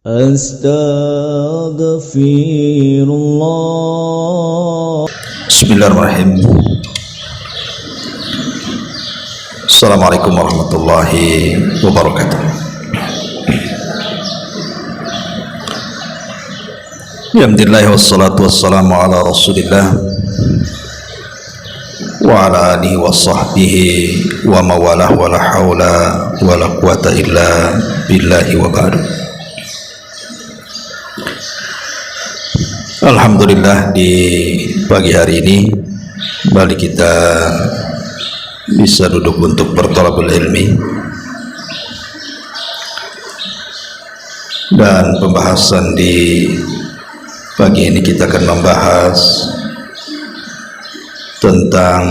Astaghfirullah. Bismillahirrahmanirrahim. Assalamualaikum warahmatullahi wabarakatuh. Alhamdulillah wassalatu wassalamu ala rasulillah wa ala alihi wa sahbihi wa mawalah wa la hawla wa la quwata illa billahi wa ba'du. Alhamdulillah, di pagi hari ini kembali kita bisa duduk untuk berthalabul ilmi, dan pembahasan di pagi ini kita akan membahas tentang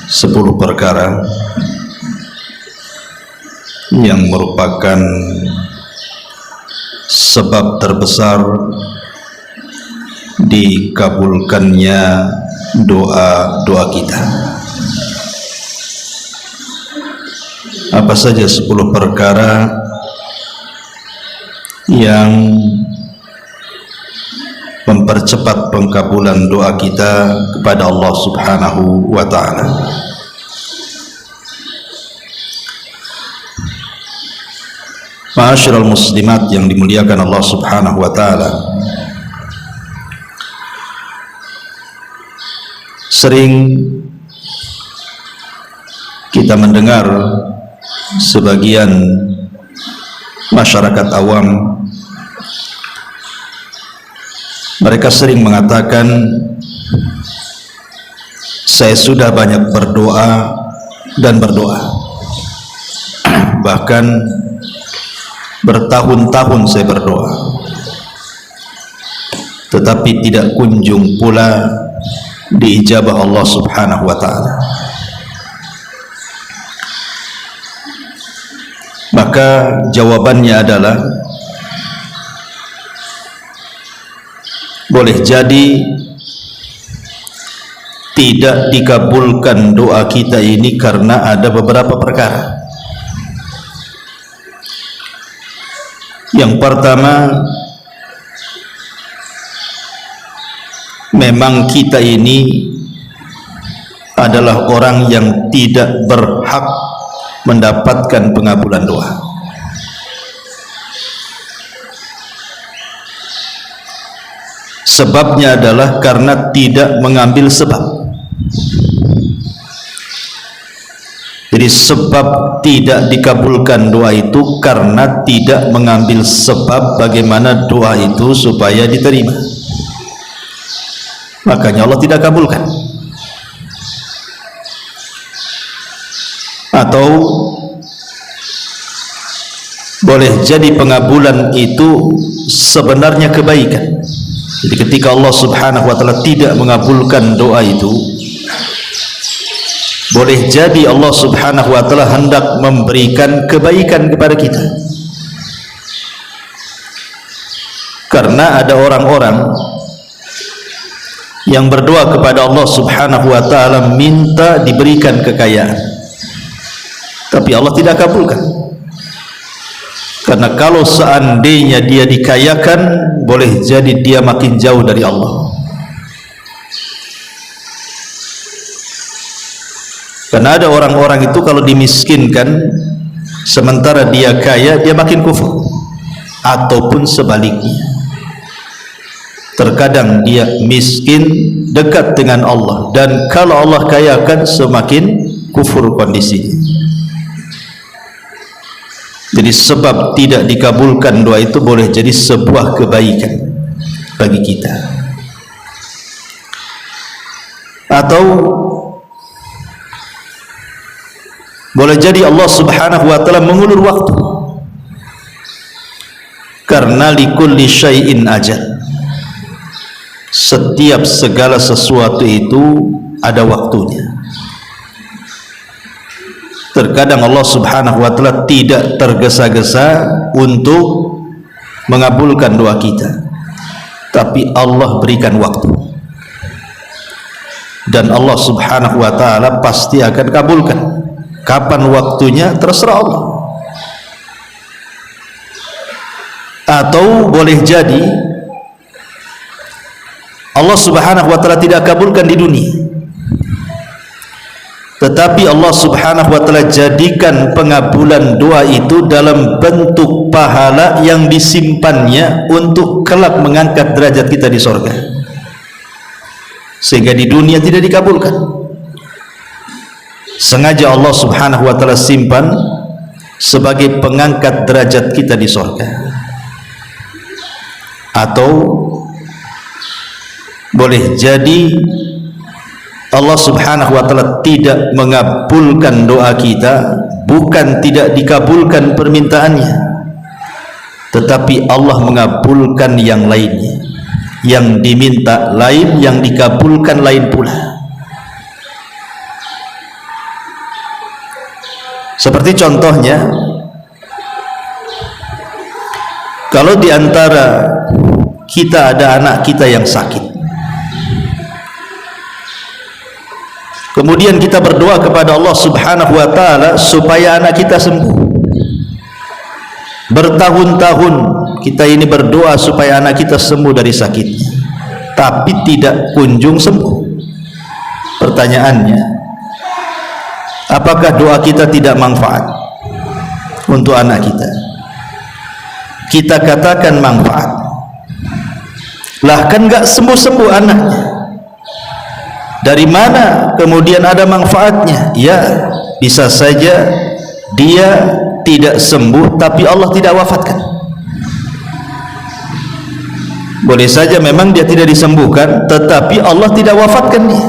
10 perkara yang merupakan sebab terbesar dikabulkannya doa-doa kita. Apa saja 10 perkara yang mempercepat pengkabulan doa kita kepada Allah Subhanahu wa ta'ala? Ma'asyiral muslimat yang dimuliakan Allah Subhanahu wa ta'ala, sering kita mendengar sebagian masyarakat awam, mereka sering mengatakan, saya sudah banyak berdoa dan berdoa, bahkan bertahun-tahun saya berdoa, tetapi tidak kunjung pula diijabah Allah Subhanahu wa ta'ala. Maka jawabannya adalah, boleh jadi tidak dikabulkan doa kita ini karena ada beberapa perkara. Yang pertama, memang kita ini adalah orang yang tidak berhak mendapatkan pengabulan doa. Sebabnya adalah karena tidak mengambil sebab. Jadi sebab tidak dikabulkan doa itu karena tidak mengambil sebab bagaimana doa itu supaya diterima. Makanya Allah tidak kabulkan. Atau boleh jadi pengabulan itu sebenarnya kebaikan. Jadi ketika Allah Subhanahu wa ta'ala tidak mengabulkan doa itu, boleh jadi Allah Subhanahu wa ta'ala hendak memberikan kebaikan kepada kita. Karena ada orang-orang yang berdoa kepada Allah Subhanahu wa ta'ala minta diberikan kekayaan, tapi Allah tidak kabulkan. Karena kalau seandainya dia dikayakan, boleh jadi dia makin jauh dari Allah. Karena ada orang-orang itu kalau dimiskinkan sementara dia kaya, dia makin kufur. Ataupun sebaliknya, terkadang dia miskin dekat dengan Allah, dan kalau Allah kayakan semakin kufur kondisinya. Jadi sebab tidak dikabulkan doa itu boleh jadi sebuah kebaikan bagi kita. Atau boleh jadi Allah Subhanahu wa ta'ala mengulur waktu, karena likulli syai'in ajal. Setiap segala sesuatu itu ada waktunya. Terkadang Allah Subhanahu wa ta'ala tidak tergesa-gesa untuk mengabulkan doa kita, tapi Allah berikan waktu, dan Allah Subhanahu wa ta'ala pasti akan kabulkan. Kapan waktunya terserah Allah. Atau boleh jadi Allah subhanahu wa ta'ala tidak kabulkan di dunia, tetapi Allah subhanahu wa ta'ala jadikan pengabulan doa itu dalam bentuk pahala yang disimpannya untuk kelak mengangkat derajat kita di surga, sehingga di dunia tidak dikabulkan. Sengaja Allah subhanahu wa ta'ala simpan sebagai pengangkat derajat kita di surga. Atau boleh jadi Allah subhanahu wa ta'ala tidak mengabulkan doa kita, bukan tidak dikabulkan permintaannya, tetapi Allah mengabulkan yang lainnya. Yang diminta lain, yang dikabulkan lain pula. Seperti contohnya, kalau di antara kita ada anak kita yang sakit, kemudian kita berdoa kepada Allah subhanahu wa ta'ala supaya anak kita sembuh. Bertahun-tahun kita ini berdoa supaya anak kita sembuh dari sakitnya, tapi tidak kunjung sembuh. Pertanyaannya, apakah doa kita tidak manfaat untuk anak kita? Kita katakan manfaat. Lah kan gak sembuh-sembuh anaknya. Dari mana kemudian ada manfaatnya? Ya, bisa saja dia tidak sembuh tapi Allah tidak wafatkan. Boleh saja memang dia tidak disembuhkan tetapi Allah tidak wafatkan dia.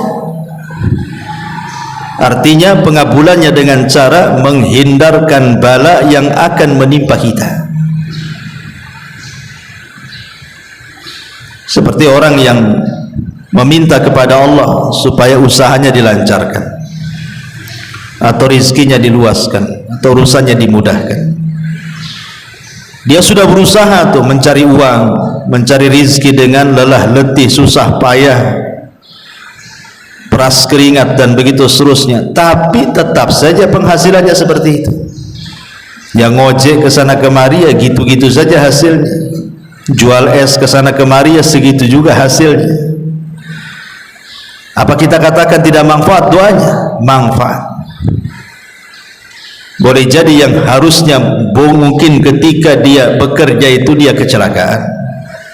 Artinya pengabulannya dengan cara menghindarkan bala yang akan menimpa kita. Seperti orang yang meminta kepada Allah supaya usahanya dilancarkan, atau rizkinya diluaskan, atau urusannya dimudahkan. Dia sudah berusaha tuh mencari uang, mencari rizki dengan lelah letih, susah payah, peras keringat dan begitu seterusnya, tapi tetap saja penghasilannya seperti itu. Yang ngojek ke sana kemari ya gitu-gitu saja hasilnya. Jual es ke sana kemari ya segitu juga hasilnya. Apa kita katakan tidak manfaat doanya? Manfaat. Boleh jadi yang harusnya mungkin ketika dia bekerja itu dia kecelakaan,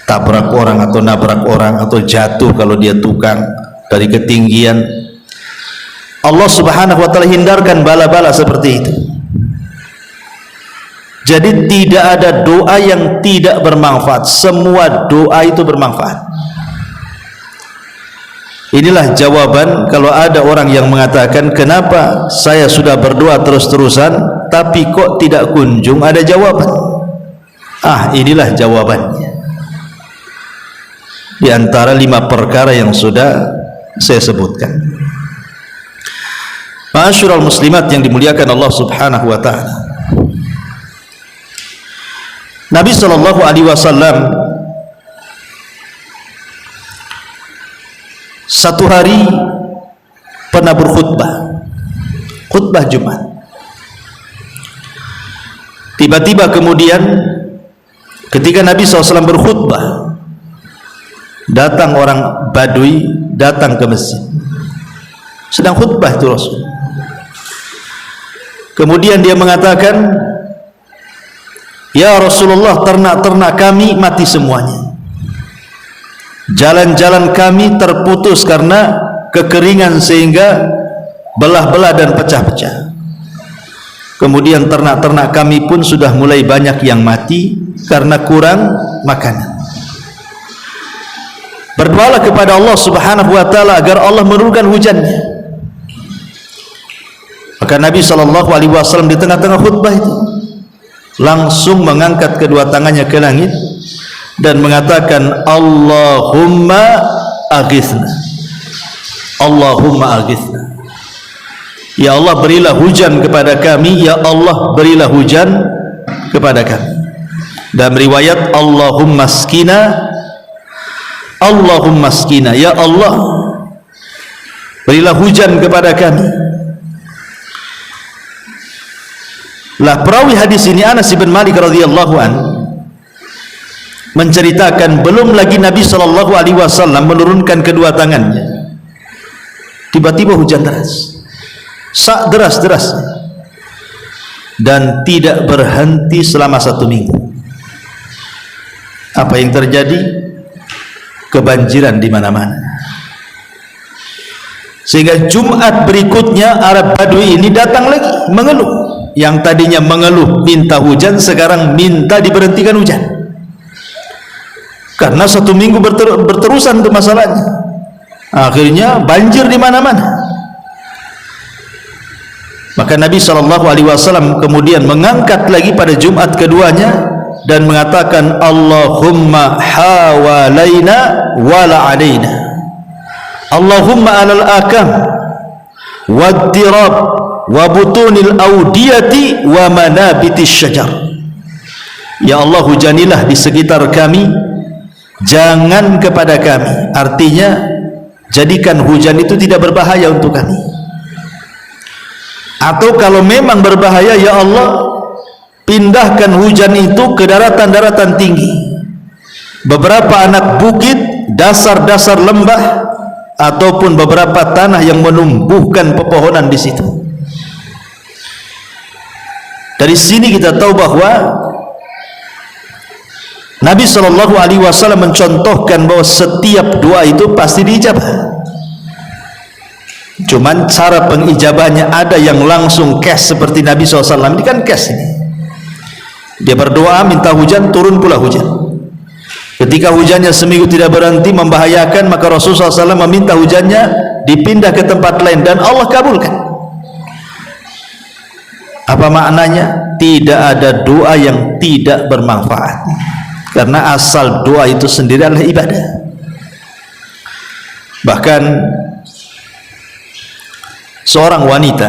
tabrak orang atau nabrak orang atau jatuh kalau dia tukang dari ketinggian, Allah subhanahu wa ta'ala hindarkan bala-bala seperti itu. Jadi tidak ada doa yang tidak bermanfaat, semua doa itu bermanfaat. Inilah jawaban kalau ada orang yang mengatakan, kenapa saya sudah berdoa terus-terusan tapi kok tidak kunjung ada jawaban. Inilah jawabannya. Di antara 5 perkara yang sudah saya sebutkan. Ma'asyiral muslimat yang dimuliakan Allah subhanahu wa ta'ala, Nabi sallallahu alaihi wasallam satu hari pernah berkhutbah, khutbah Jumat. Tiba-tiba kemudian ketika Nabi SAW berkhutbah, datang orang Badui, datang ke masjid, sedang khutbah itu Rasul. Kemudian dia mengatakan, ya Rasulullah, ternak-ternak kami mati semuanya, jalan-jalan kami terputus karena kekeringan sehingga belah-belah dan pecah-pecah. Kemudian ternak-ternak kami pun sudah mulai banyak yang mati karena kurang makanan. Berdoalah kepada Allah subhanahu wa ta'ala agar Allah menurunkan hujannya. Maka Nabi SAW di tengah-tengah khutbah itu langsung mengangkat kedua tangannya ke langit dan mengatakan, Allahumma aghithna, Allahumma aghithna, ya Allah berilah hujan kepada kami, ya Allah berilah hujan kepada kami. Dan riwayat Allahumma skina, Allahumma skina, ya Allah berilah hujan kepada kami. Lah perawi hadis ini Anas bin Malik radhiyallahu an menceritakan belum lagi Nabi SAW menurunkan kedua tangannya, tiba-tiba hujan deras, sak deras-deras, dan tidak berhenti selama 1 minggu. Apa yang terjadi? Kebanjiran di mana-mana. Sehingga Jumat berikutnya Arab Badui ini datang lagi mengeluh. Yang tadinya mengeluh minta hujan, sekarang minta diberhentikan hujan. Karena 1 minggu berterusan itu masalahnya. Akhirnya banjir di mana-mana. Maka Nabi SAW kemudian mengangkat lagi pada Jumat keduanya dan mengatakan, Allahumma hawalaina wala alaina, Allahumma alal akam waddirab wa butunil audiyati wa manabitis syajar. Ya Allah, hujanilah di sekitar kami, jangan kepada kami. Artinya, jadikan hujan itu tidak berbahaya untuk kami. Atau kalau memang berbahaya, ya Allah, pindahkan hujan itu ke daratan-daratan tinggi, beberapa anak bukit, dasar-dasar lembah, ataupun beberapa tanah yang menumbuhkan pepohonan di situ. Dari sini kita tahu bahwa Nabi SAW mencontohkan bahwa setiap doa itu pasti diijabah. Cuman cara pengijabahnya ada yang langsung cash seperti Nabi SAW. Ini kan cash ini. Dia berdoa minta hujan, turun pula hujan. Ketika hujannya seminggu tidak berhenti membahayakan, maka Rasulullah SAW meminta hujannya dipindah ke tempat lain dan Allah kabulkan. Apa maknanya? Tidak ada doa yang tidak bermanfaat, karena asal doa itu sendiri adalah ibadah. Bahkan seorang wanita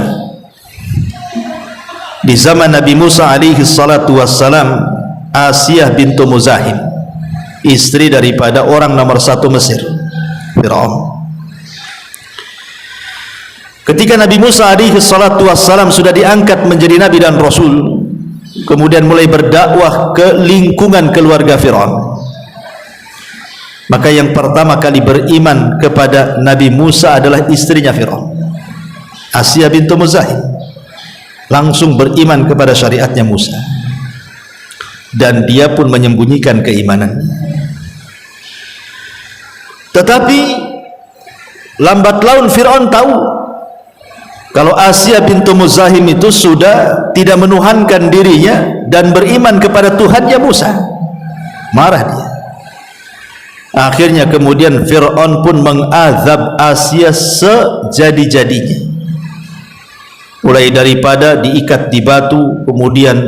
di zaman Nabi Musa alaihi salatu wassalam, Asiyah bintu Muzahim, istri daripada orang nomor 1 Mesir, Fir'aun. Ketika Nabi Musa alaihi salatu wassalam sudah diangkat menjadi nabi dan rasul, kemudian mulai berdakwah ke lingkungan keluarga Fir'aun, maka yang pertama kali beriman kepada Nabi Musa adalah istrinya Fir'aun, Asiyah bintu Muzahim. Langsung beriman kepada syariatnya Musa, dan dia pun menyembunyikan keimanannya. Tetapi lambat laun Fir'aun tahu kalau Asiyah bintu Muzahim itu sudah tidak menuhankan dirinya dan beriman kepada Tuhannya Musa. Marah dia. Akhirnya kemudian Fir'aun pun mengazab Asiyah sejadi-jadinya, mulai daripada diikat di batu, kemudian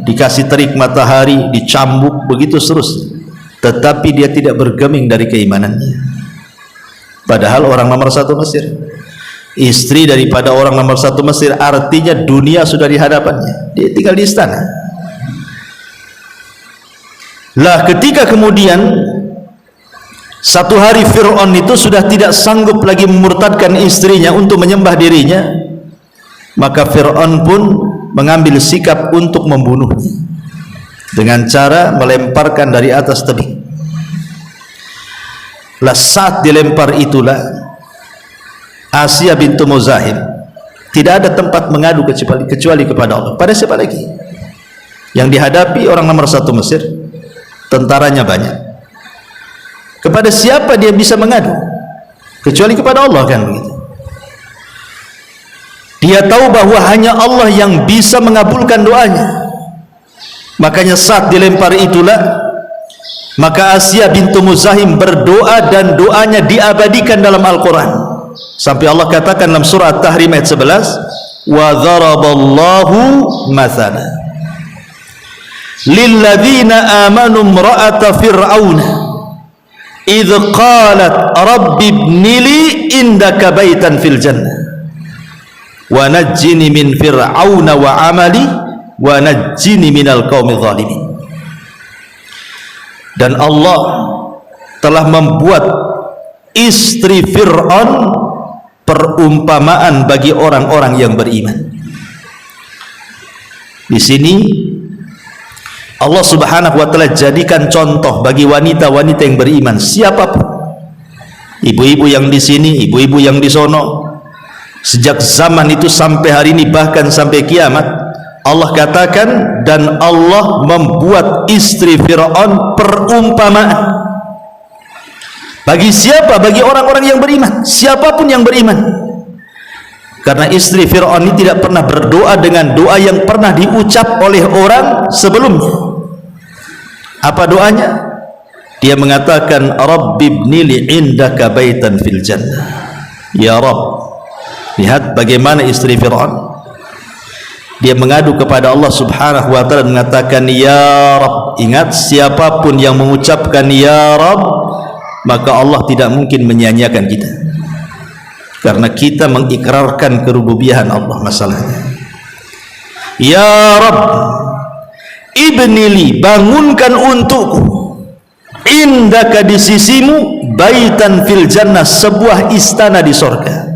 dikasih terik matahari, dicambuk, begitu seterusnya. Tetapi dia tidak bergeming dari keimanannya. Padahal orang nomor 1 Mesir, istri daripada orang nomor 1 Mesir, artinya dunia sudah di hadapannya, dia tinggal di istana. Lah ketika kemudian satu hari Fir'aun itu sudah tidak sanggup lagi memurtadkan istrinya untuk menyembah dirinya, maka Fir'aun pun mengambil sikap untuk membunuhnya dengan cara melemparkan dari atas tebing. Lah saat dilempar itulah Asiyah bintu Muzahim tidak ada tempat mengadu kecuali kepada Allah. Pada siapa lagi? Yang dihadapi orang nomor 1 Mesir, tentaranya banyak. Kepada siapa dia bisa mengadu kecuali kepada Allah, kan begitu? Dia tahu bahwa hanya Allah yang bisa mengabulkan doanya. Makanya saat dilempar itulah, maka Asiyah bintu Muzahim berdoa dan doanya diabadikan dalam Al-Quran. Sampai Allah katakan dalam surah At-Tahrim ayat 11, wa dharaballahu mathala lilladzina amanu imra'ata fir'auna idh qalat rabbi ibnili indaka baitan fil jannah wa najjini min fir'auna wa amali wa najjini minal qaumidh dhalimin. Dan Allah telah membuat istri Fir'aun perumpamaan bagi orang-orang yang beriman. Di sini Allah Subhanahu wa ta'ala jadikan contoh bagi wanita-wanita yang beriman, siapapun, ibu-ibu yang di sini, ibu-ibu yang di sono, sejak zaman itu sampai hari ini, bahkan sampai kiamat. Allah katakan, dan Allah membuat istri Fir'aun perumpamaan. Bagi siapa? Bagi orang-orang yang beriman, siapapun yang beriman. Karena istri Fir'aun ini tidak pernah berdoa dengan doa yang pernah diucap oleh orang sebelumnya. Apa doanya? Dia mengatakan, Rabbibni li'indaka baitan fil jannah. Ya Rabb, lihat bagaimana istri Fir'aun. Dia mengadu kepada Allah Subhanahu wa ta'ala, mengatakan, Ya Rabb. Ingat, siapapun yang mengucapkan Ya Rabb, maka Allah tidak mungkin menyia-nyiakan kita, karena kita mengikrarkan kerububiahan Allah. Masalahnya, Ya Rabb, ibnili, bangunkan untukku, indaka, di sisimu, baitan fil jannah, sebuah istana di sorga.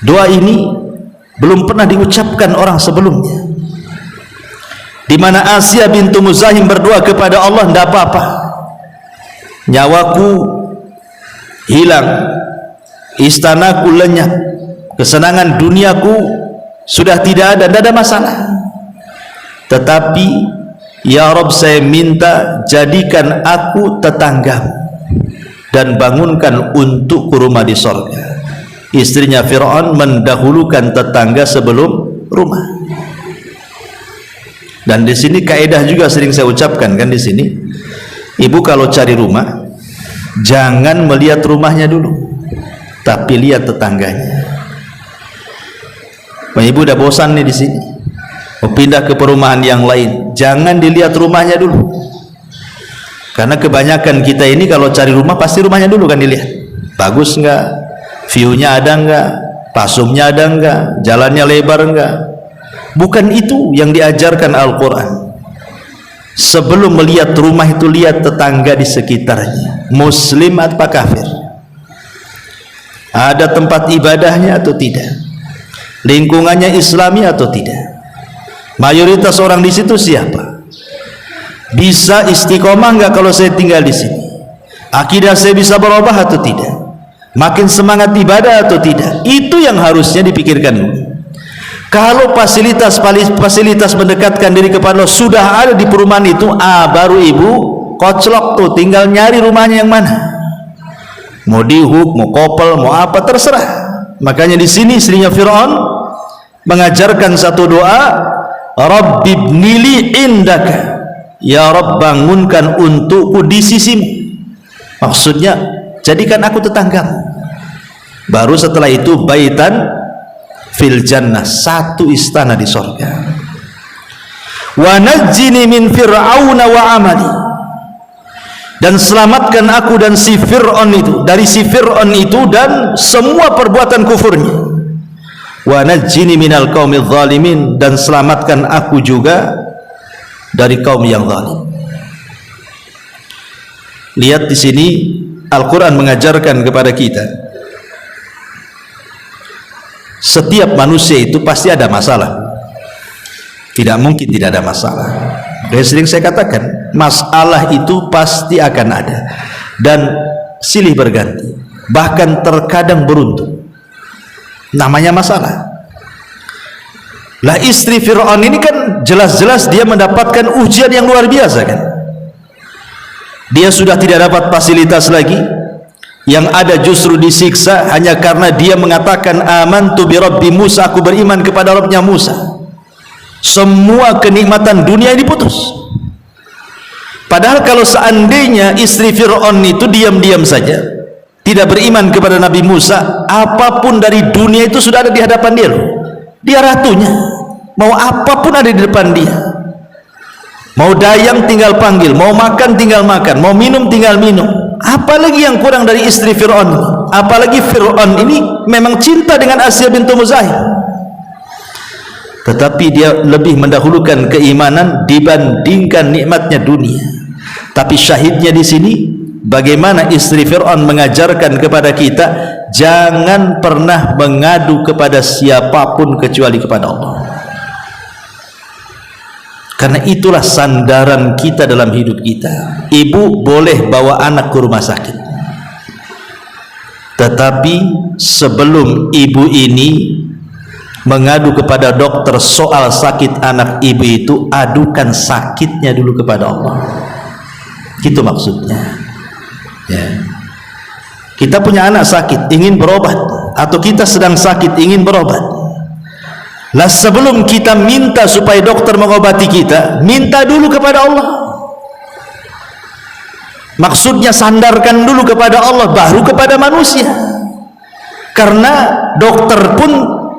Doa ini belum pernah diucapkan orang sebelumnya. Di mana Asiyah bintu Muzahim berdoa kepada Allah, tidak apa-apa, nyawaku hilang, istanaku lenyap, kesenangan duniaku sudah tidak ada, tidak ada masalah. Tetapi Ya Rabb, saya minta jadikan aku tetanggamu dan bangunkan untukku rumah di sorga. Istrinya Fir'aun mendahulukan tetangga sebelum rumah. Dan di sini kaidah juga sering saya ucapkan kan, di sini ibu kalau cari rumah, jangan melihat rumahnya dulu, tapi lihat tetangganya. Ibu udah bosan nih di sini, mau pindah ke perumahan yang lain, jangan dilihat rumahnya dulu. Karena kebanyakan kita ini kalau cari rumah pasti rumahnya dulu kan dilihat. Bagus enggak? View-nya ada enggak? Pasumnya ada enggak? Jalannya lebar enggak? Bukan itu yang diajarkan Al-Quran. Sebelum melihat rumah itu, lihat tetangga di sekitarnya, muslim atau kafir, ada tempat ibadahnya atau tidak, lingkungannya islami atau tidak, mayoritas orang di situ siapa, bisa istiqomah enggak kalau saya tinggal di sini, akidah saya bisa berubah atau tidak, makin semangat ibadah atau tidak. Itu yang harusnya dipikirkan. Kalau fasilitas mendekatkan diri kepada Allah sudah ada di perumahan itu, baru ibu koclok tuh, tinggal nyari rumahnya yang mana, mau dihuk, mau kopel, mau apa, terserah. Makanya di sini istrinya Fir'aun mengajarkan satu doa, Rabbibnili indaka, Ya Rabb, bangunkan untukku di sisimu. Maksudnya jadikan aku tetanggamu. Baru setelah itu baitan fil jannah, satu istana di sorga. Wa najjini min fir'auna wa amali, dan selamatkan aku dan si Fir'aun itu, dari si Fir'aun itu dan semua perbuatan kufurnya. Wa najjini minal qaumidz zalimin, dan selamatkan aku juga dari kaum yang zalim. Lihat di sini Al-Quran mengajarkan kepada kita, setiap manusia itu pasti ada masalah, tidak mungkin tidak ada masalah. Dan sering saya katakan, masalah itu pasti akan ada dan silih berganti, bahkan terkadang beruntun. Namanya masalah. Lah istri Fir'aun ini kan jelas-jelas dia mendapatkan ujian yang luar biasa kan. Dia sudah tidak dapat fasilitas lagi, yang ada justru disiksa hanya karena dia mengatakan amantu bi Rabbi Musa, aku beriman kepada Rabbnya Musa. Semua kenikmatan dunia diputus. Padahal kalau seandainya istri Fir'aun itu diam-diam saja, tidak beriman kepada Nabi Musa, apapun dari dunia itu sudah ada di hadapan dia loh. Dia ratunya, mau apapun ada di depan dia. Mau dayang tinggal panggil, mau makan tinggal makan, mau minum tinggal minum. Apalagi yang kurang dari istri Fir'aun? Apalagi Fir'aun ini memang cinta dengan Asiyah bintu Muzahim, tetapi dia lebih mendahulukan keimanan dibandingkan nikmatnya dunia. Tapi syahidnya di sini, bagaimana istri Fir'aun mengajarkan kepada kita, jangan pernah mengadu kepada siapapun kecuali kepada Allah. Karena itulah sandaran kita dalam hidup kita. Ibu boleh bawa anak ke rumah sakit, tetapi sebelum ibu ini mengadu kepada dokter soal sakit anak ibu itu, adukan sakitnya dulu kepada Allah. Itu maksudnya ya. Kita punya anak sakit ingin berobat, atau kita sedang sakit ingin berobat, lah sebelum kita minta supaya dokter mengobati kita, minta dulu kepada Allah. Maksudnya sandarkan dulu kepada Allah, baru kepada manusia. Karena dokter pun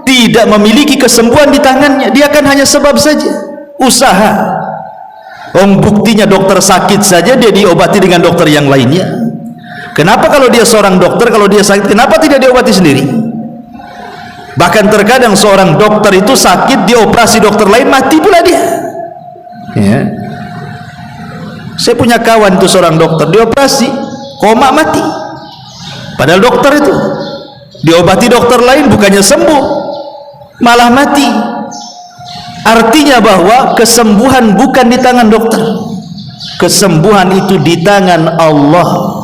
tidak memiliki kesembuhan di tangannya, dia kan hanya sebab saja, usaha. Buktinya dokter sakit saja dia diobati dengan dokter yang lainnya. Kenapa kalau dia seorang dokter, kalau dia sakit, kenapa tidak diobati sendiri? Bahkan terkadang seorang dokter itu sakit, dioperasi dokter lain, mati pula dia ya. Saya punya kawan itu seorang dokter, dioperasi koma, mati. Padahal dokter itu diobati dokter lain, bukannya sembuh, malah mati. Artinya bahwa kesembuhan bukan di tangan dokter, kesembuhan itu di tangan Allah.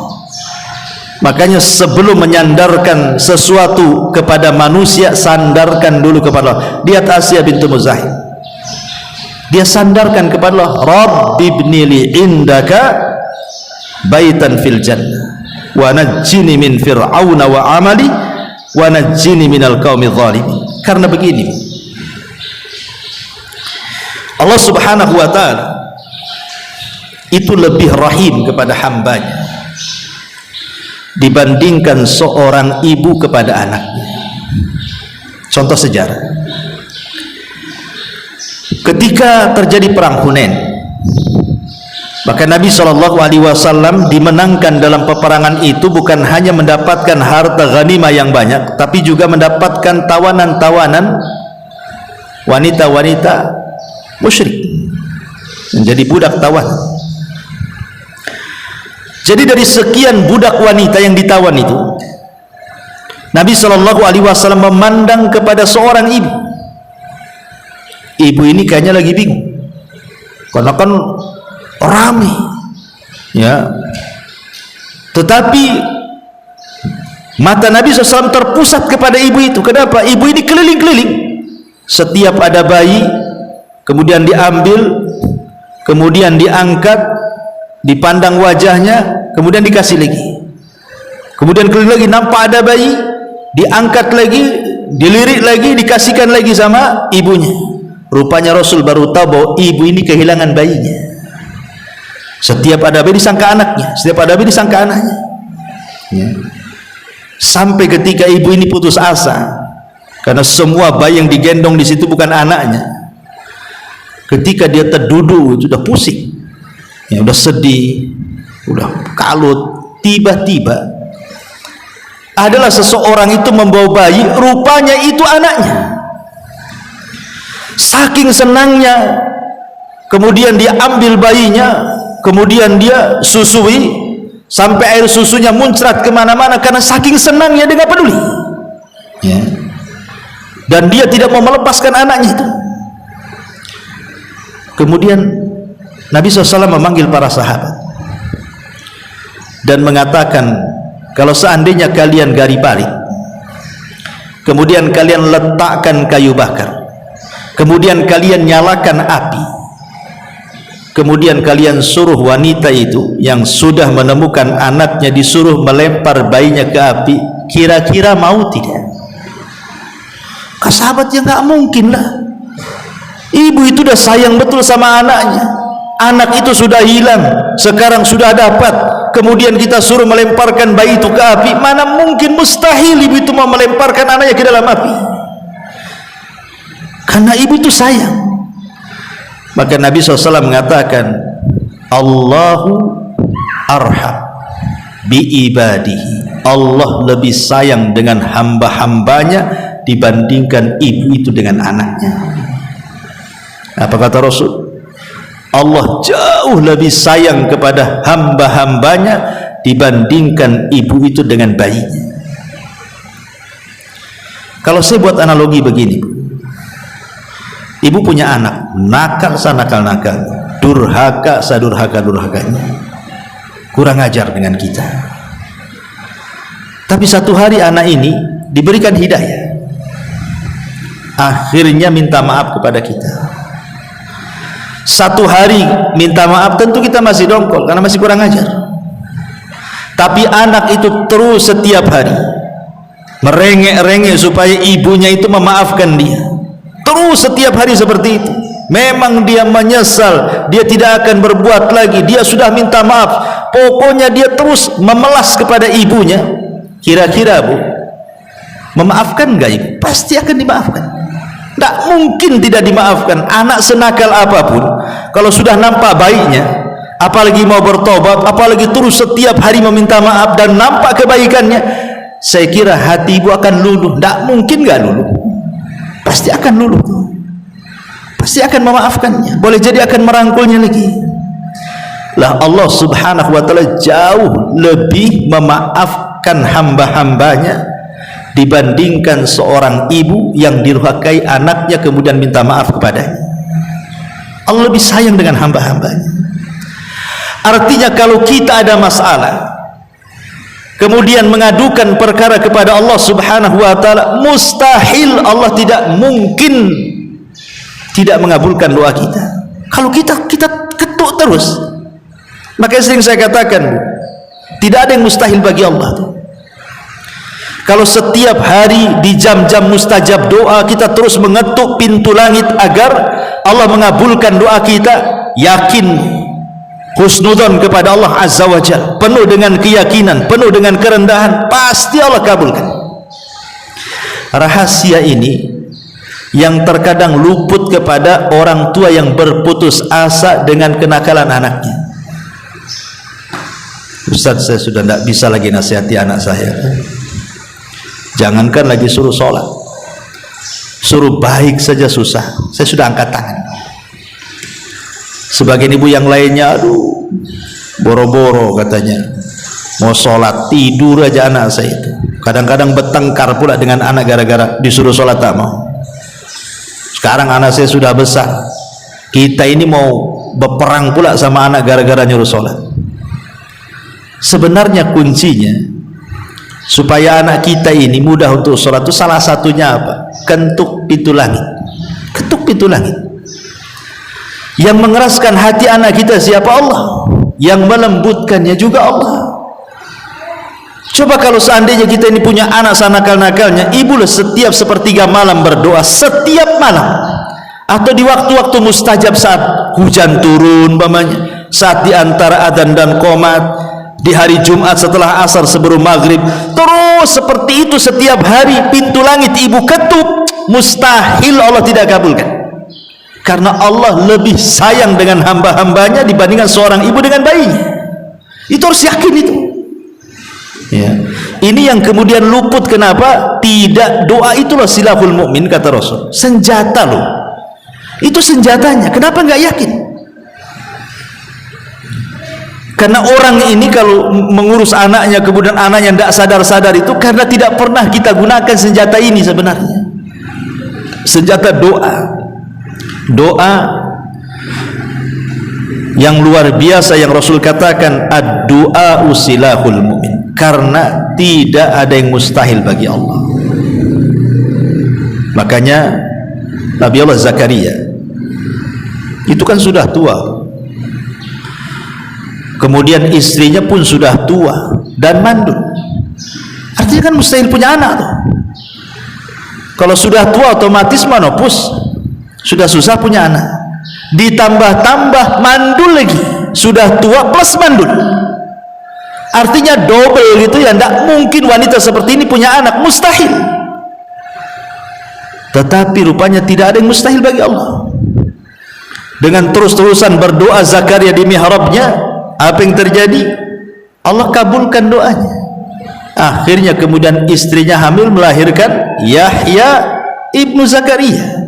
Makanya sebelum menyandarkan sesuatu kepada manusia, sandarkan dulu kepada Allah. Lihat Asiyah bintu Muzahim, dia sandarkan kepada Allah, Rabbi ibnili indaka baitan fil jannah wa najjini min fir'auna wa amali wa najjini minal qaumi zalimin. Karena begini, Allah subhanahu wa ta'ala itu lebih rahim kepada hambanya dibandingkan seorang ibu kepada anaknya. Contoh sejarah, ketika terjadi perang Hunain, maka Nabi SAW dimenangkan dalam peperangan itu bukan hanya mendapatkan harta ghanimah yang banyak, tapi juga mendapatkan tawanan-tawanan wanita-wanita musyrik, menjadi budak tawanan. Jadi dari sekian budak wanita yang ditawan itu, Nabi SAW memandang kepada seorang ibu. Ibu ini kayaknya lagi bingung, karena kan ramai ya. Tetapi mata Nabi SAW terpusat kepada ibu itu. Kenapa? Ibu ini keliling-keliling, setiap ada bayi kemudian diambil, kemudian diangkat, dipandang wajahnya, kemudian dikasih lagi, kemudian keliling lagi, nampak ada bayi, diangkat lagi, dilirik lagi, dikasihkan lagi sama ibunya. Rupanya Rasul baru tahu bahwa ibu ini kehilangan bayinya. Setiap ada bayi disangka anaknya, setiap ada bayi disangka anaknya ya. Sampai ketika ibu ini putus asa, karena semua bayi yang digendong di situ bukan anaknya. Ketika dia terduduk, sudah pusing ya, udah sedih, udah kalut, tiba-tiba adalah seseorang itu membawa bayi, rupanya itu anaknya. Saking senangnya, kemudian dia ambil bayinya, kemudian dia susui sampai air susunya muncrat kemana-mana, karena saking senangnya dia nggak peduli ya. Dan dia tidak mau melepaskan anaknya itu. Kemudian Nabi SAW memanggil para sahabat dan mengatakan, kalau seandainya kalian gari parit, kemudian kalian letakkan kayu bakar, kemudian kalian nyalakan api, kemudian kalian suruh wanita itu yang sudah menemukan anaknya, disuruh melempar bayinya ke api, kira-kira mau tidak? Sahabatnya nggak mungkin lah. Ibu itu udah sayang betul sama anaknya, anak itu sudah hilang, sekarang sudah dapat, kemudian kita suruh melemparkan bayi itu ke api. Mana mungkin, mustahil ibu itu mau melemparkan anaknya ke dalam api, karena ibu itu sayang. Maka Nabi SAW mengatakan, Allahu arham bi ibadihi, Allah lebih sayang dengan hamba-hambanya dibandingkan ibu itu dengan anaknya. Apa kata Rasul? Allah jauh lebih sayang kepada hamba-hambanya dibandingkan ibu itu dengan bayinya. Kalau saya buat analogi begini, Ibu punya anak nakal sanakal-nakal, durhaka sadurhaka-durhakanya, kurang ajar dengan kita. Tapi satu hari anak ini diberikan hidayah, akhirnya minta maaf kepada kita. Satu hari minta maaf, tentu kita masih dongkol karena masih kurang ajar. Tapi anak itu terus setiap hari merengek-rengek supaya ibunya itu memaafkan dia. Terus setiap hari seperti itu. Memang dia menyesal, dia tidak akan berbuat lagi, dia sudah minta maaf, pokoknya dia terus memelas kepada ibunya. Kira-kira Bu, memaafkan enggak ibu? Pasti akan dimaafkan. Tidak mungkin tidak dimaafkan. Anak senakal apapun, kalau sudah nampak baiknya, apalagi mau bertobat, apalagi terus setiap hari meminta maaf dan nampak kebaikannya, saya kira hati ibu akan luluh. Tidak mungkin enggak luluh, pasti akan luluh, pasti akan memaafkannya, boleh jadi akan merangkulnya lagi. Lah Allah subhanahu wa ta'ala jauh lebih memaafkan hamba-hambanya dibandingkan seorang ibu yang dirhakai anaknya kemudian minta maaf kepadanya. Allah lebih sayang dengan hamba-hambanya. Artinya kalau kita ada masalah kemudian mengadukan perkara kepada Allah subhanahu wa ta'ala, mustahil, Allah tidak mungkin tidak mengabulkan doa kita. Kalau kita ketuk terus. Makanya sering saya katakan, tidak ada yang mustahil bagi Allah. Kalau setiap hari di jam-jam mustajab doa kita terus mengetuk pintu langit agar Allah mengabulkan doa kita, yakin, husnudzon kepada Allah azza wa jalla, penuh dengan keyakinan, penuh dengan kerendahan, pasti Allah kabulkan. Rahasia ini yang terkadang luput kepada orang tua yang berputus asa dengan kenakalan anaknya. Ustaz, saya sudah tidak bisa lagi nasihati anak saya. Jangankan lagi suruh sholat, suruh baik saja susah. Saya sudah angkat tangan. Sebagian ibu yang lainnya, aduh, boro-boro katanya mau sholat, tidur aja anak saya itu. Kadang-kadang bertengkar pula dengan anak gara-gara disuruh sholat tak mau. Sekarang anak saya sudah besar, kita ini mau berperang pula sama anak gara-gara nyuruh sholat. Sebenarnya kuncinya supaya anak kita ini mudah untuk sholat itu salah satunya apa? Ketuk pintu langit. Ketuk pintu langit. Yang mengeraskan hati anak kita siapa? Allah. Yang melembutkannya juga Allah. Coba kalau seandainya kita ini punya anak sanakal-nakalnya, ibu setiap sepertiga malam berdoa, setiap malam, atau di waktu-waktu mustajab saat hujan turun, umpamanya, saat di antara adzan dan qomat, di hari Jumat setelah asar sebelum maghrib, terus seperti itu setiap hari pintu langit ibu ketuk, mustahil Allah tidak kabulkan. Karena Allah lebih sayang dengan hamba-hambanya dibandingkan seorang ibu dengan bayinya. Itu harus yakin itu. Ya. Ini yang kemudian luput. Kenapa? Tidak, doa itulah silahul mukmin kata Rasul. Senjata loh. Itu senjatanya. Kenapa nggak yakin? Karena orang ini kalau mengurus anaknya kemudian anaknya tidak sadar-sadar itu karena tidak pernah kita gunakan senjata ini sebenarnya. Senjata doa. Doa yang luar biasa yang Rasul katakan, ad-du'a usilahul mu'min, karena tidak ada yang mustahil bagi Allah. Makanya Nabi Allah Zakaria itu kan sudah tua, kemudian istrinya pun sudah tua dan mandul. Artinya kan mustahil punya anak tuh. Kalau sudah tua otomatis menopause, sudah susah punya anak, ditambah-tambah mandul lagi, sudah tua plus mandul, artinya double gitu ya. Tidak mungkin wanita seperti ini punya anak, mustahil. Tetapi rupanya tidak ada yang mustahil bagi Allah. Dengan terus-terusan berdoa Zakaria di mihrabnya, apa yang terjadi? Allah kabulkan doanya. Akhirnya kemudian istrinya hamil melahirkan Yahya ibnu Zakaria.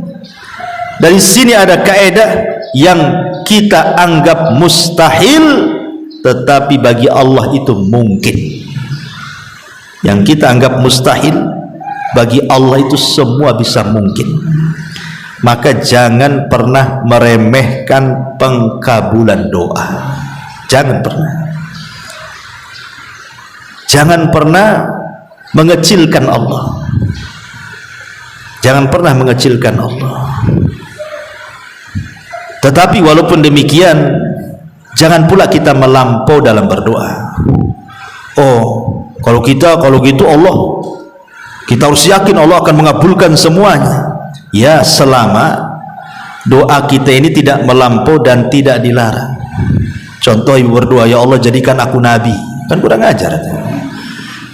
Dari sini ada kaidah yang kita anggap mustahil, tetapi bagi Allah itu mungkin. Yang kita anggap mustahil, bagi Allah itu semua bisa mungkin. maka jangan pernah meremehkan pengkabulan doa. Jangan pernah. Jangan pernah mengecilkan Allah. Jangan pernah mengecilkan Allah. Tetapi walaupun demikian, jangan pula kita melampau dalam berdoa. Oh, kalau gitu Allah, kita harus yakin Allah akan mengabulkan semuanya. Ya, selama doa kita ini tidak melampau dan tidak dilarang. Contoh ibu berdoa, ya Allah jadikan aku nabi, kan kurang ajar.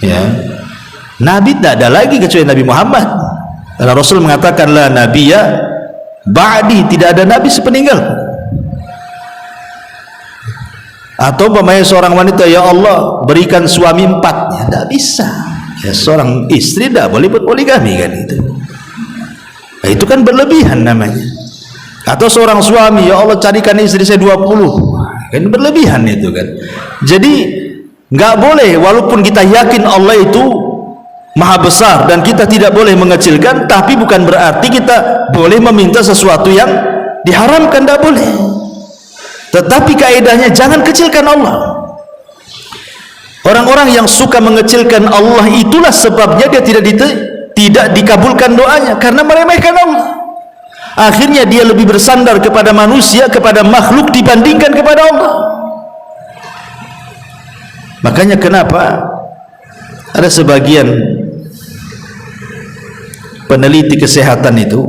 Ya, nabi tidak ada lagi kecuali Nabi Muhammad. Karena Rasul mengatakan la nabiyya ba'di, tidak ada nabi sepeninggal. Atau umpamanya seorang wanita, ya Allah berikan suami 4, ya tidak bisa. Ya, seorang istri tidak boleh berpoligami kan itu. Nah, itu kan berlebihan namanya. Atau seorang suami, ya Allah carikan istri saya 20, kan berlebihan itu kan. Jadi nggak boleh, walaupun kita yakin Allah itu maha besar dan kita tidak boleh mengecilkan, tapi bukan berarti kita boleh meminta sesuatu yang diharamkan, tidak boleh. Tetapi kaidahnya jangan kecilkan Allah. Orang-orang yang suka mengecilkan Allah, itulah sebabnya dia tidak dikabulkan doanya, karena meremehkan Allah. Akhirnya dia lebih bersandar kepada manusia, kepada makhluk dibandingkan kepada Allah. Makanya kenapa ada sebagian peneliti kesehatan itu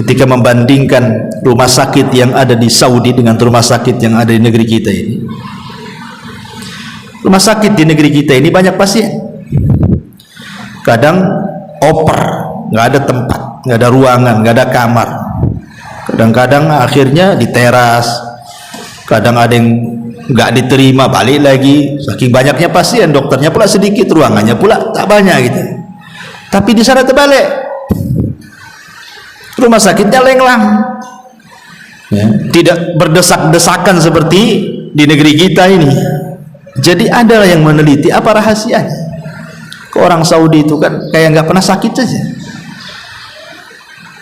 ketika membandingkan rumah sakit yang ada di Saudi dengan rumah sakit yang ada di negeri kita ini, rumah sakit di negeri kita ini banyak pasien, kadang oper, nggak ada tempat, nggak ada ruangan, nggak ada kamar, kadang-kadang akhirnya di teras, kadang ada yang nggak diterima balik lagi, saking banyaknya pasien, dokternya pula sedikit, ruangannya pula tak banyak gitu. Tapi di sana terbalik, rumah sakitnya lenglang, ya, tidak berdesak-desakan seperti di negeri kita ini. Jadi ada yang meneliti apa rahasianya. Ke orang Saudi itu kan kayak nggak pernah sakit saja.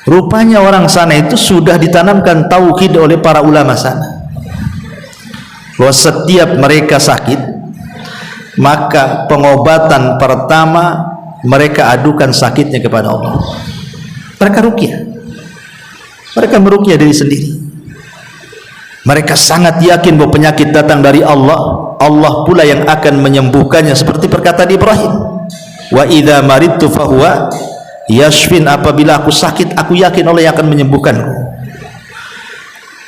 Rupanya orang sana itu sudah ditanamkan tauhid oleh para ulama sana, bahwa setiap mereka sakit, maka pengobatan pertama mereka adukan sakitnya kepada Allah. Mereka ruqyah, mereka meruqyah diri sendiri. Mereka sangat yakin bahwa penyakit datang dari Allah, Allah pula yang akan menyembuhkannya, seperti perkataan Ibrahim, wa idza maridtu fahuwa yashfin, apabila aku sakit aku yakin Allah yang akan menyembuhkanku.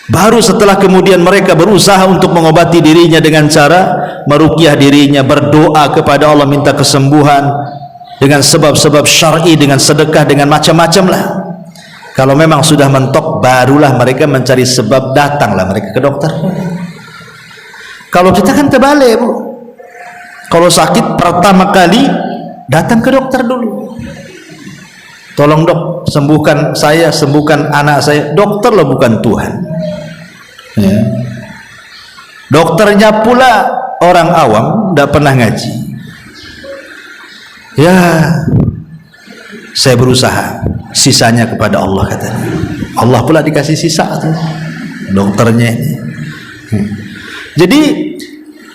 Baru setelah kemudian mereka berusaha untuk mengobati dirinya dengan cara meruqyah dirinya, berdoa kepada Allah minta kesembuhan dengan sebab-sebab syar'i, dengan sedekah, dengan macam-macam lah. Kalau memang sudah mentok, barulah mereka mencari sebab, datanglah mereka ke dokter. Kalau kita kan terbalik, Bu. Kalau sakit pertama kali datang ke dokter dulu. Tolong dok, sembuhkan saya, sembuhkan anak saya. Dokter loh, bukan Tuhan. Ya. Dokternya pula orang awam, tidak pernah ngaji. Ya, saya berusaha, sisanya kepada Allah katanya. Allah pula dikasih sisa tuh dokternya ini. Jadi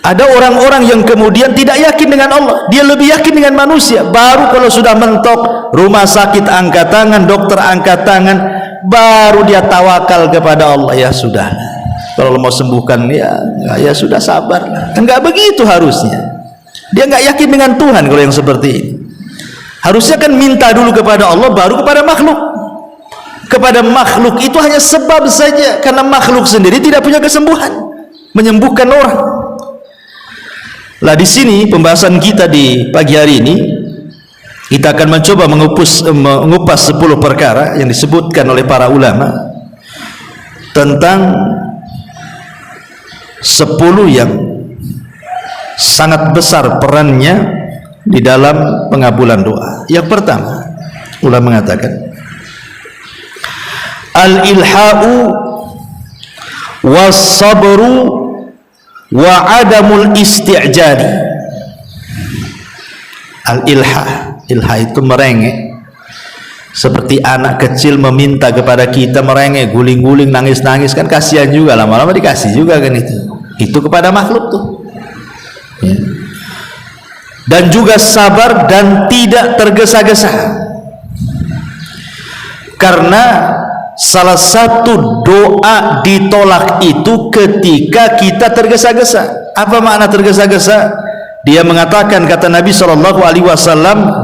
ada orang-orang yang kemudian tidak yakin dengan Allah, dia lebih yakin dengan manusia. Baru kalau sudah mentok, rumah sakit angkat tangan, dokter angkat tangan, baru dia tawakal kepada Allah. Ya sudah, kalau mau sembuhkan ya sudah, sabar. Enggak begitu harusnya. Dia nggak yakin dengan Tuhan kalau yang seperti ini. Harusnya kan minta dulu kepada Allah, baru kepada makhluk. Kepada makhluk itu hanya sebab saja, karena makhluk sendiri tidak punya kesembuhan menyembuhkan orang. Lah di sini pembahasan kita di pagi hari ini, kita akan mencoba mengupas 10 perkara yang disebutkan oleh para ulama tentang 10 yang sangat besar perannya di dalam pengabulan doa. Yang pertama, ulama mengatakan al-ilha'u was-sabru wa adamul isti'jali. Al-ilha, ilha itu merengek, seperti anak kecil meminta kepada kita, merengek, guling-guling, nangis-nangis, kan kasihan juga, lama-lama dikasih juga kan itu kepada makhluk tuh ya. Dan juga sabar dan tidak tergesa-gesa, karena salah satu doa ditolak itu ketika kita tergesa-gesa. Apa makna tergesa-gesa? Dia mengatakan, kata Nabi SAW,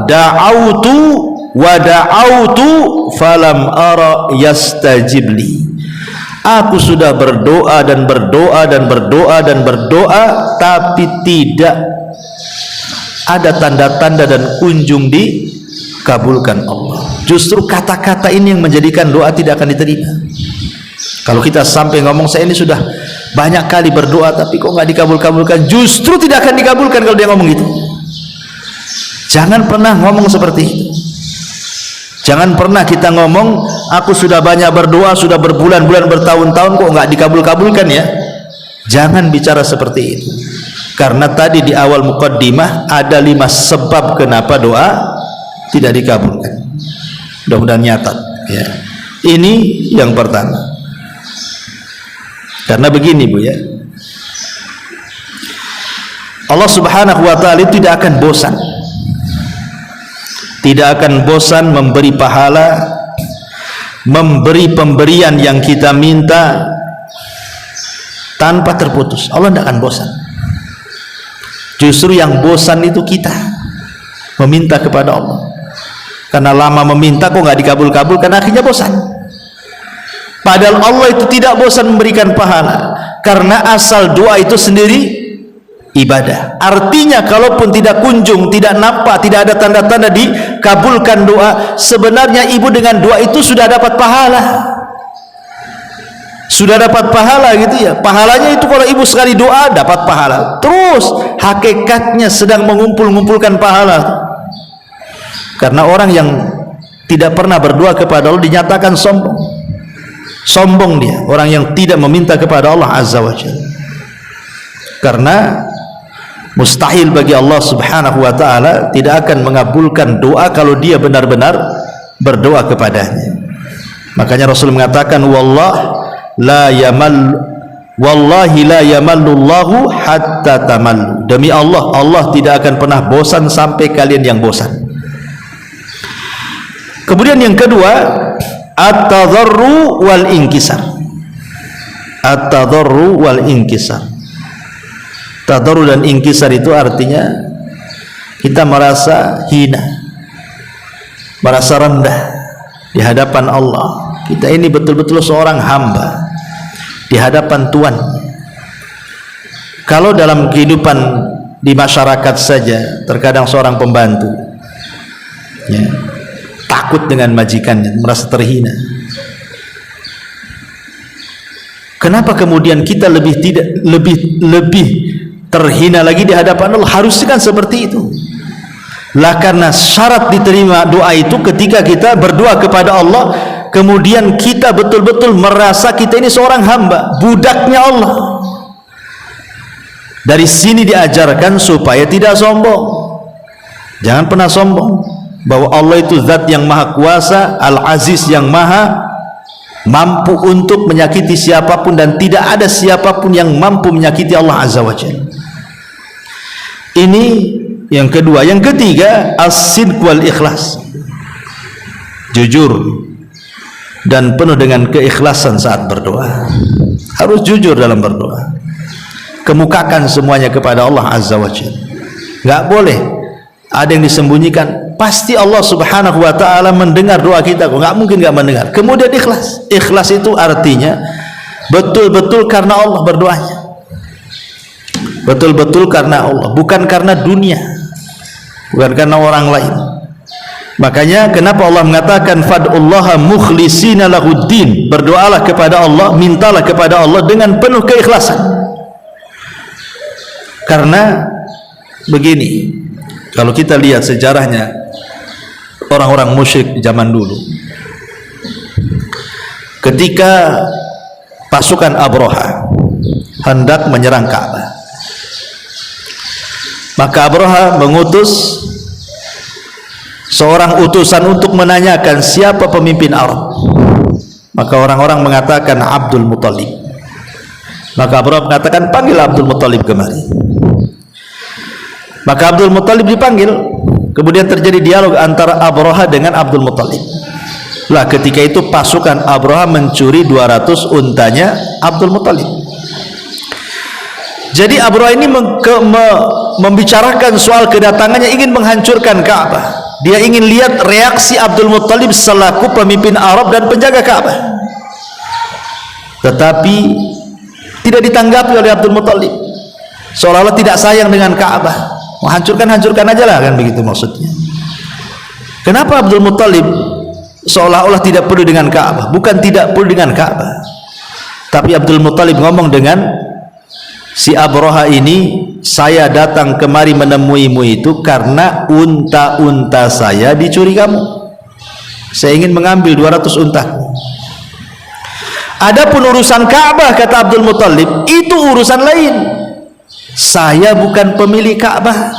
da'autu wa da'autu falam ara yastajibli. Aku sudah berdoa dan berdoa dan berdoa dan berdoa, tapi tidak ada tanda-tanda dan kunjung dikabulkan Allah. Justru kata-kata ini yang menjadikan doa tidak akan diterima. Kalau kita sampai ngomong, saya ini sudah banyak kali berdoa tapi kok nggak dikabul-kabulkan, justru tidak akan dikabulkan kalau dia ngomong gitu. Jangan pernah ngomong seperti itu. Jangan pernah kita ngomong, aku sudah banyak berdoa, sudah berbulan-bulan, bertahun-tahun kok nggak dikabul-kabulkan ya. Jangan bicara seperti itu. Karena tadi di awal muqaddimah ada 5 sebab kenapa doa tidak dikabulkan. Mudah-mudahan nyatat ya. Ini yang pertama. Karena begini Bu ya, Allah Subhanahu wa ta'ala tidak akan bosan, tidak akan bosan memberi pahala, memberi pemberian yang kita minta tanpa terputus. Allah tidak akan bosan. Justru yang bosan itu kita meminta kepada Allah, karena lama meminta kok nggak dikabul-kabulkan, akhirnya bosan. Padahal Allah itu tidak bosan memberikan pahala, karena asal doa itu sendiri ibadah. Artinya kalaupun tidak kunjung, tidak nampak, tidak ada tanda-tanda dikabulkan doa, sebenarnya ibu dengan doa itu sudah dapat pahala, sudah dapat pahala gitu ya. Pahalanya itu kalau ibu sekali doa dapat pahala, terus hakikatnya sedang mengumpulkan pahala. Karena orang yang tidak pernah berdoa kepada Allah dinyatakan sombong dia, orang yang tidak meminta kepada Allah Azza wa Jalla. Karena mustahil bagi Allah Subhanahu wa ta'ala tidak akan mengabulkan doa kalau dia benar-benar berdoa kepadanya. Makanya Rasul mengatakan, wallahi la yamallullahu hatta tamallu. Demi Allah, Allah tidak akan pernah bosan sampai kalian yang bosan. Kemudian yang kedua, at-tadarru wal inkisar. At-tadarru wal inkisar. Tadarru dan inkisar itu artinya kita merasa hina, merasa rendah di hadapan Allah. Kita ini betul-betul seorang hamba di hadapan Tuhan. Kalau dalam kehidupan di masyarakat saja, terkadang seorang pembantu ya, takut dengan majikannya, merasa terhina. Kenapa kemudian kita lebih terhina lagi di hadapan Allah? Harusnya kan seperti itu lah, karena syarat diterima doa itu ketika kita berdoa kepada Allah, kemudian kita betul-betul merasa kita ini seorang hamba, budaknya Allah. Dari sini diajarkan supaya tidak sombong. Jangan pernah sombong bahwa Allah itu zat yang maha kuasa, Al-Aziz yang maha mampu untuk menyakiti siapapun, dan tidak ada siapapun yang mampu menyakiti Allah Azza wa Jalla. Ini yang kedua. Yang ketiga, as-sidq wal ikhlas, jujur dan penuh dengan keikhlasan saat berdoa. Harus jujur dalam berdoa, kemukakan semuanya kepada Allah Azza wa Jalla. Nggak boleh ada yang disembunyikan. Pasti Allah Subhanahu wa ta'ala mendengar doa kita kok, nggak mungkin nggak mendengar. Kemudian ikhlas. Ikhlas itu artinya betul-betul karena Allah berdoanya, betul-betul karena Allah, bukan karena dunia, bukan karena orang lain. Makanya kenapa Allah mengatakan fad'ullaha mukhlishina lahuddin, berdoalah kepada Allah, mintalah kepada Allah dengan penuh keikhlasan. Karena begini, kalau kita lihat sejarahnya orang-orang musyrik zaman dulu, ketika pasukan Abraha hendak menyerang Ka'bah, maka Abraha mengutus seorang utusan untuk menanyakan siapa pemimpin Arab. Maka orang-orang mengatakan Abdul Muttalib. Maka Abraha mengatakan, panggil Abdul Muttalib kemari. Maka Abdul Muttalib dipanggil. Kemudian terjadi dialog antara Abraha dengan Abdul Muttalib. Lah ketika itu pasukan Abraha mencuri 200 untanya Abdul Muttalib. Jadi Abraha ini membicarakan soal kedatangannya, ingin menghancurkan Ka'bah. Dia ingin lihat reaksi Abdul Muttalib selaku pemimpin Arab dan penjaga Ka'bah. Tetapi tidak ditanggapi oleh Abdul Muttalib. Seolah-olah tidak sayang dengan Ka'bah. Hancurkan aja lah, kan begitu maksudnya. Kenapa Abdul Muttalib seolah-olah tidak peduli dengan Ka'bah? Bukan tidak peduli dengan Ka'bah, tapi Abdul Muttalib ngomong dengan si Abraha ini, saya datang kemari menemuimu itu karena unta-unta saya dicuri kamu. Saya ingin mengambil 200 unta. Adapun urusan Ka'bah, kata Abdul Muttalib, itu urusan lain. Saya bukan pemilik Ka'bah,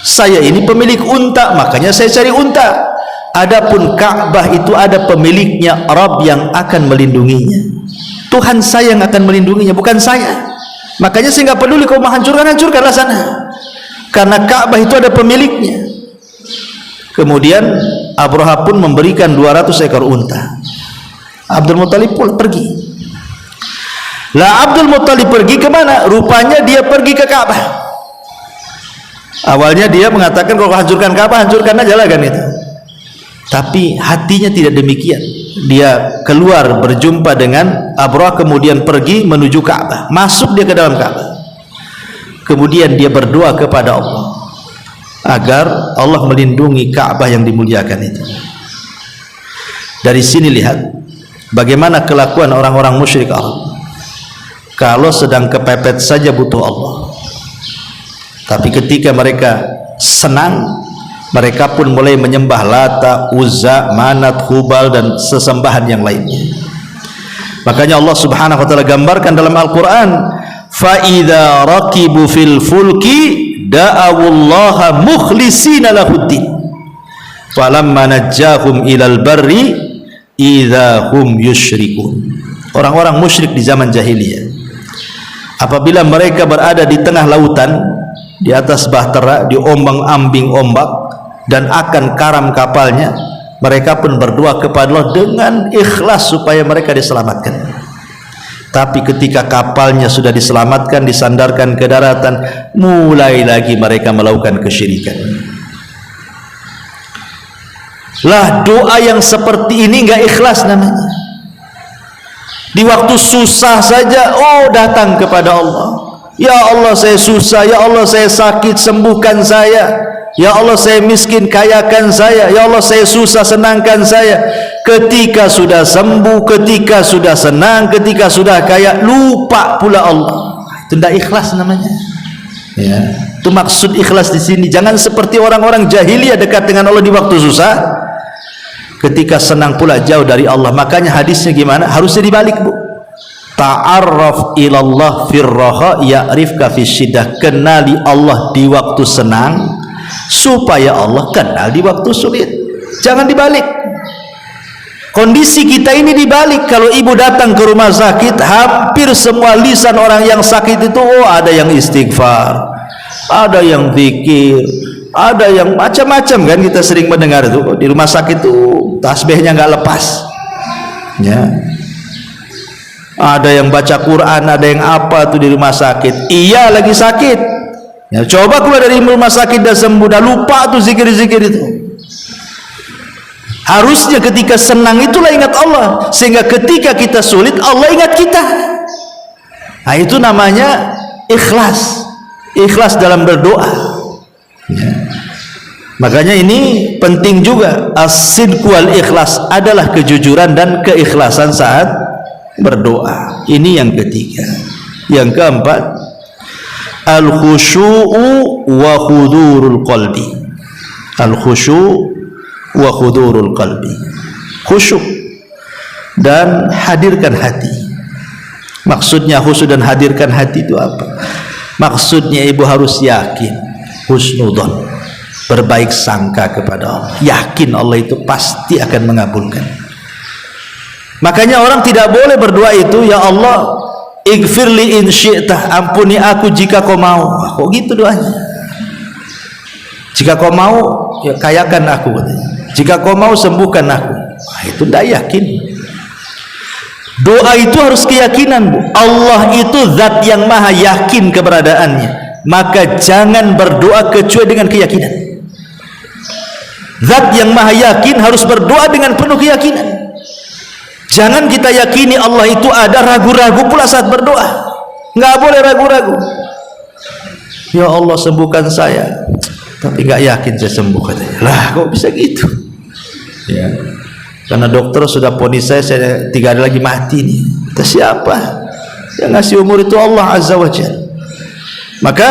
saya ini pemilik unta, makanya saya cari unta. Adapun Ka'bah itu ada pemiliknya, Rabb yang akan melindunginya. Tuhan saya yang akan melindunginya, bukan saya. Makanya saya nggak peduli kau menghancurkanlah sana, karena Ka'bah itu ada pemiliknya. Kemudian Abraha pun memberikan 200 ekor unta. Abdul Muttalib pun pergi. Lah Abdul Muttalib pergi kemana? Rupanya dia pergi ke Ka'bah. Awalnya dia mengatakan kalau hancurkan Ka'bah, hancurkan aja lah kan itu. Tapi hatinya tidak demikian. Dia keluar berjumpa dengan Abraha, kemudian pergi menuju Ka'bah. Masuk dia ke dalam Ka'bah. Kemudian dia berdoa kepada Allah agar Allah melindungi Ka'bah yang dimuliakan itu. Dari sini lihat bagaimana kelakuan orang-orang musyrik Arab. Kalau sedang kepepet saja butuh Allah, tapi ketika mereka senang, mereka pun mulai menyembah Lata, Uzza, Manat, Hubal dan sesembahan yang lainnya. Makanya Allah Subhanahu wa taala gambarkan dalam Al-Qur'an, fa idza raqibu fil fulki da'awullaha mukhlishina lahuddin falamma najjahum ilal barri idza hum yusyrikun. Orang-orang musyrik di zaman jahiliyah, apabila mereka berada di tengah lautan, di atas bahtera, diombang-ambing ombak dan akan karam kapalnya, mereka pun berdoa kepada Allah dengan ikhlas supaya mereka diselamatkan. Tapi ketika kapalnya sudah diselamatkan, disandarkan ke daratan, mulai lagi mereka melakukan kesyirikan. Lah doa yang seperti ini enggak ikhlas namanya. Di waktu susah saja, oh datang kepada Allah. Ya Allah saya susah, ya Allah saya sakit, sembuhkan saya. Ya Allah saya miskin, kayakan saya. Ya Allah saya susah, senangkan saya. Ketika sudah sembuh, ketika sudah senang, ketika sudah kaya, lupa pula Allah. Itu tidak ikhlas namanya. Ya, itu maksud ikhlas di sini. Jangan seperti orang-orang jahiliyah dekat dengan Allah di waktu susah, ketika senang pula jauh dari Allah. Makanya hadisnya gimana? Harusnya dibalik, Bu. Ta'arraf ilallah firraha ya'rifka fisyiddah. Kenali Allah di waktu senang supaya Allah kenal di waktu sulit. Jangan dibalik. Kondisi kita ini dibalik. Kalau ibu datang ke rumah sakit, hampir semua lisan orang yang sakit itu, oh ada yang istighfar, ada yang zikir, ada yang macam-macam kan. Kita sering mendengar itu di rumah sakit itu tasbihnya nggak lepas ya. Ada yang baca Quran, ada yang apa tuh di rumah sakit. Iya lagi sakit ya, coba keluar dari rumah sakit dan sembuh, dah lupa tuh zikir-zikir itu. Harusnya ketika senang itulah ingat Allah, sehingga ketika kita sulit Allah ingat kita. Nah itu namanya ikhlas. Ikhlas dalam berdoa ya. Makanya ini penting juga. As-sidqu wal ikhlas adalah kejujuran dan keikhlasan saat berdoa. Ini yang ketiga. Yang keempat, al-khusyu'u wa khudurul qalbi. Al-khusyu' wa khudurul qalbi. Khusyuk dan hadirkan hati. Maksudnya khusyuk dan hadirkan hati itu apa? Maksudnya ibu harus yakin, husnudzon. berbaik sangka kepada Allah, yakin Allah itu pasti akan mengabulkan. Makanya orang tidak boleh berdoa itu, ya Allah ighfirli in syi'tah, ampuni aku jika kau mau. Kok gitu doanya? Jika kau mau ya kayakan aku, jika kau mau sembuhkan aku. Itu tidak yakin. Doa itu harus keyakinan, Bu. Allah itu zat yang maha yakin keberadaannya, maka jangan berdoa kecuali dengan keyakinan. Zat yang maha yakin harus berdoa dengan penuh keyakinan. Jangan kita yakini Allah itu ada, ragu-ragu pula saat berdoa. Nggak boleh ragu-ragu. Ya Allah sembuhkan saya, tapi nggak yakin saya sembuh, katanya. Lah kok bisa gitu? Ya, karena dokter sudah vonis saya 3 hari lagi mati nih. Kata siapa? Yang ngasih umur itu Allah Azza wa Jalla. Maka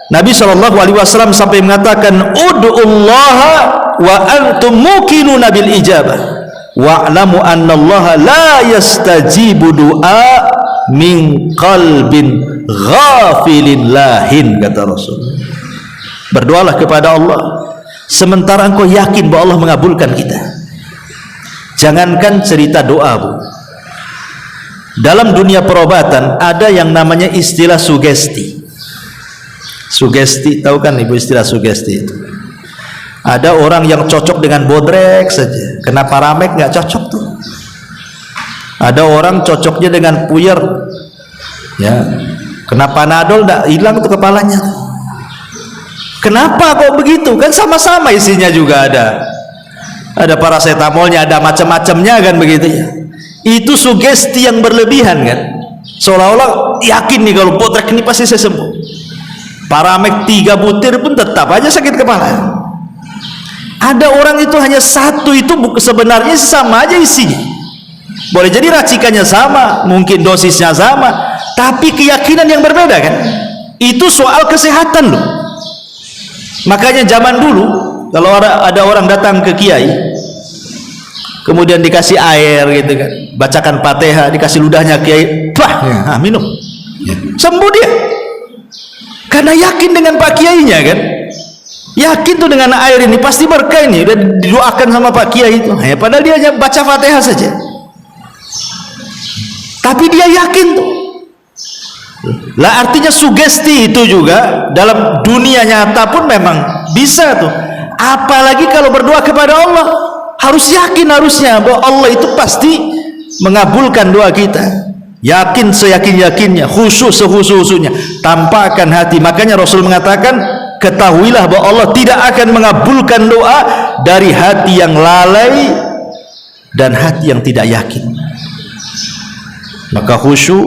Nabi SAW sampai mengatakan, ud'ullaha wa antum muqinuna bil ijabah wa'lamu annallaha la yastajibu du'a min qalbin ghafilin lahin, kata Rasul. Berdoalah kepada Allah sementara engkau yakin bahwa Allah mengabulkan kita. Jangankan cerita doa, Bu. Dalam dunia perobatan ada yang namanya istilah sugesti. Sugesti, tahu kan Ibu istilah sugesti itu? Ada orang yang cocok dengan bodrek saja, kena paramek nggak cocok tuh. Ada orang cocoknya dengan puyer, ya, kena panadol nggak hilang tuh kepalanya. Kenapa kok begitu? Kan sama-sama isinya juga ada paracetamolnya, ada macam-macamnya, kan begitu ya. Itu sugesti yang berlebihan, kan, seolah-olah yakin nih kalau bodrek ini pasti saya sembuh. Paramek 3 butir pun tetap aja sakit kepala. Ada orang itu hanya 1 itu sebenarnya sama aja isinya. Boleh jadi racikannya sama, mungkin dosisnya sama, tapi keyakinan yang berbeda, kan. Itu soal kesehatan loh. Makanya zaman dulu kalau ada orang datang ke kiai, kemudian dikasih air gitu kan, bacakan Fatihah, dikasih ludahnya kiai, bah, minum, sembuh dia. Karena yakin dengan Pak Kiainya, kan, yakin tuh dengan air ini pasti berkah, ini udah didoakan sama Pak Kiai itu. Ya, padahal dia hanya baca Fatihah saja, tapi dia yakin tuh. Lah artinya sugesti itu juga dalam dunia nyata pun memang bisa tuh. Apalagi kalau berdoa kepada Allah, harus yakin harusnya bahwa Allah itu pasti mengabulkan doa kita. Yakin seyakin-yakinnya, khusyuk sekhusyuk-khusyuknya, tampakkan hati. Makanya Rasul mengatakan, ketahuilah bahwa Allah tidak akan mengabulkan doa dari hati yang lalai dan hati yang tidak yakin. Maka khusyuk,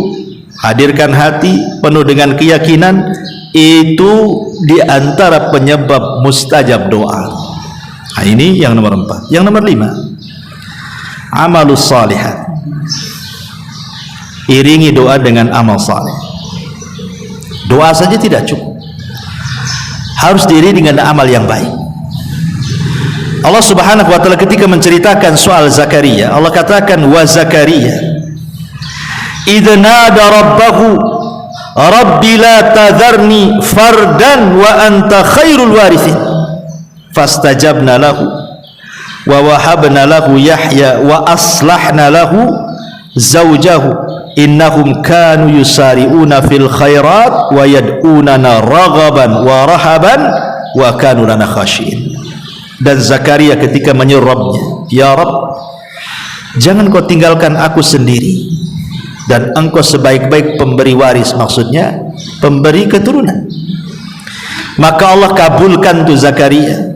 hadirkan hati penuh dengan keyakinan, itu diantara penyebab mustajab doa. Nah, ini yang nomor 4. Yang nomor 5, amalus salihat. Iringi doa dengan amal saleh. Doa saja tidak cukup, harus diiringi dengan amal yang baik. Allah Subhanahu wa taala ketika menceritakan soal Zakaria, Allah katakan, wa Zakaria idza nada rabbahu rabbi la tadharni fardan wa anta khairul warithin fastajabna lahu wa wahabna lahu Yahya wa aslahna lahu zawjahu innahum kanu yusari'una fil khairat wa yad'unana raghaban wa rahaban wa kanu lana khashiin. Dan Zakaria ketika menyeru Rabbnya, ya Rabb, jangan kau tinggalkan aku sendiri, dan engkau sebaik-baik pemberi waris, maksudnya pemberi keturunan. Maka Allah kabulkan tuh Zakaria,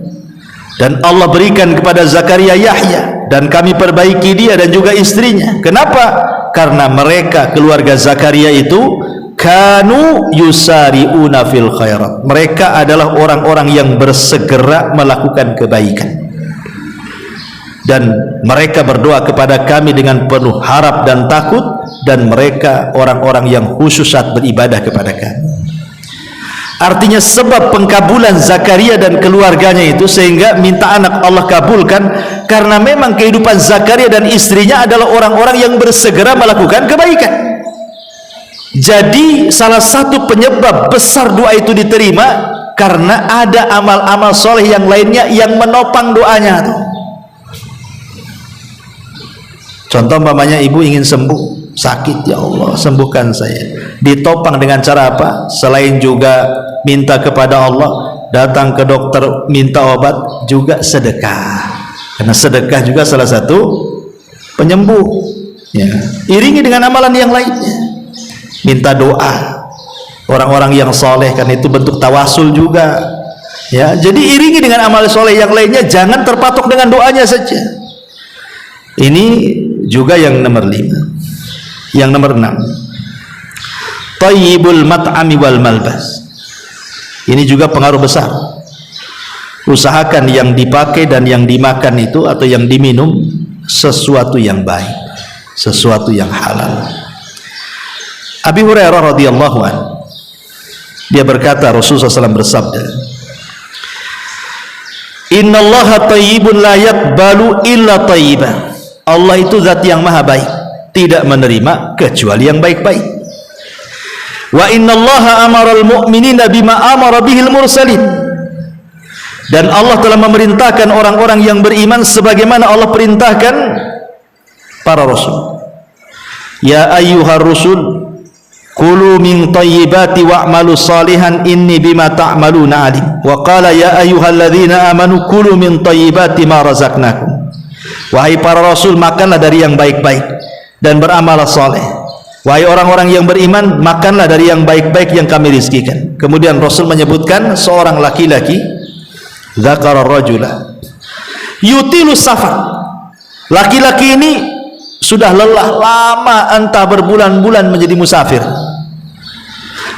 dan Allah berikan kepada Zakaria Yahya, dan kami perbaiki dia dan juga istrinya. Kenapa? Karena mereka, keluarga Zakaria itu, kanu yusari'una fil khairat, mereka adalah orang-orang yang bersegera melakukan kebaikan, dan mereka berdoa kepada kami dengan penuh harap dan takut, dan mereka orang-orang yang khusus saat beribadah kepada kami. Artinya sebab pengkabulan Zakaria dan keluarganya itu sehingga minta anak Allah kabulkan, karena memang kehidupan Zakaria dan istrinya adalah orang-orang yang bersegera melakukan kebaikan. Jadi salah satu penyebab besar doa itu diterima Karena ada amal-amal soleh yang lainnya yang menopang doanya tuh. Contoh umpamanya ibu ingin sembuh, sakit, ya Allah sembuhkan saya, ditopang dengan cara apa? Selain juga minta kepada Allah, datang ke dokter minta obat, juga sedekah, karena sedekah juga salah satu penyembuh ya. Iringi dengan amalan yang lainnya, minta doa orang-orang yang soleh, kan itu bentuk tawasul juga ya. Jadi iringi dengan amal soleh yang lainnya, jangan terpatok dengan doanya saja. Ini juga yang nomor 5. Yang nomor 6, thayyibul mat'ami wal malbas. Ini juga pengaruh besar. Usahakan yang dipakai dan yang dimakan itu atau yang diminum sesuatu yang baik, sesuatu yang halal. Abi Hurairah radhiyallahu anhu, dia berkata, Rasulullah SAW bersabda, innallaha thayyibun la yaqbalu illa thayyiban. Allah itu zat yang maha baik, tidak menerima kecuali yang baik-baik. Wa innallaha amaral mu'minina bima amara bihil mursalin. Dan Allah telah memerintahkan orang-orang yang beriman sebagaimana Allah perintahkan para rasul. Ya ayyuhar rusul kulu min thayyibati wa'malu salihan inni bima ta'maluna alim. Wa qala ya ayyuhalladzina amanu kulu min thayyibati ma razaqnakum. Wahai para rasul, makanlah dari yang baik-baik dan beramal saleh. Wahai orang-orang yang beriman, makanlah dari yang baik-baik yang kami rizkikan. Kemudian Rasul menyebutkan seorang laki-laki, dzakara rajula yutilu safar. Laki-laki ini sudah lelah lama, entah berbulan-bulan menjadi musafir.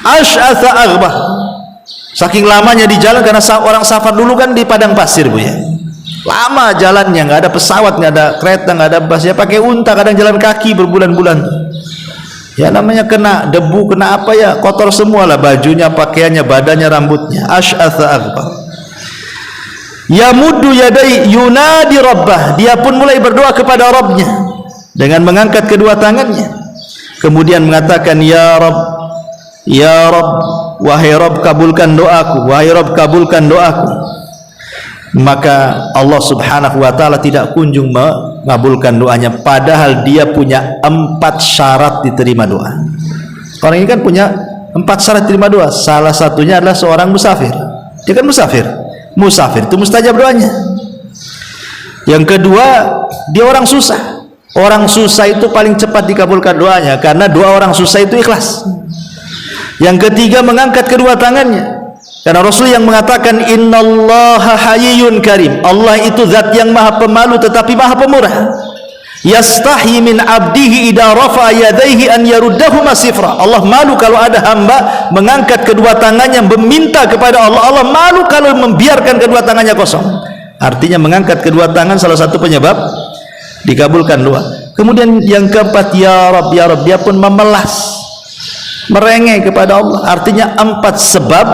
Asy'atha aghbah. Saking lamanya di jalan, karena orang safar dulu kan di padang pasir, Bu ya. Lama jalannya, nggak ada pesawat, nggak ada kereta, nggak ada bus, ya pakai unta, kadang jalan kaki berbulan-bulan. Ya namanya kena debu, kena apa ya, kotor semua lah bajunya, pakaiannya, badannya, rambutnya. Asy'atha aghbah. Yamuddu yadai yunadi rabbah. Dia pun mulai berdoa kepada Rabbnya dengan mengangkat kedua tangannya, kemudian mengatakan, ya Rabb, ya Rabb, wahai Rabb kabulkan doaku, wahai Rabb kabulkan doaku. Maka Allah subhanahu wa ta'ala tidak kunjung mengabulkan doanya, padahal dia punya 4 syarat diterima doa. Orang ini kan punya 4 syarat diterima doa. Salah satunya adalah seorang musafir. Dia kan musafir, musafir itu mustajab doanya. Yang kedua, dia orang susah. Orang susah itu paling cepat dikabulkan doanya, karena doa orang susah itu ikhlas. Yang ketiga, mengangkat kedua tangannya, karena Rasul yang mengatakan innallaha hayyun karim. Allah itu zat yang maha pemalu tetapi maha pemurah. Yastahi min abdihi idza rafa'a yadayhi an yaruddahuma sifra. Allah malu kalau ada hamba mengangkat kedua tangannya meminta kepada Allah. Allah malu kalau membiarkan kedua tangannya kosong. Artinya mengangkat kedua tangan salah satu penyebab dikabulkan doa. Kemudian yang keempat, ya Rabb, ya Rabb, dia pun memelas, merengek kepada Allah. Artinya 4 sebab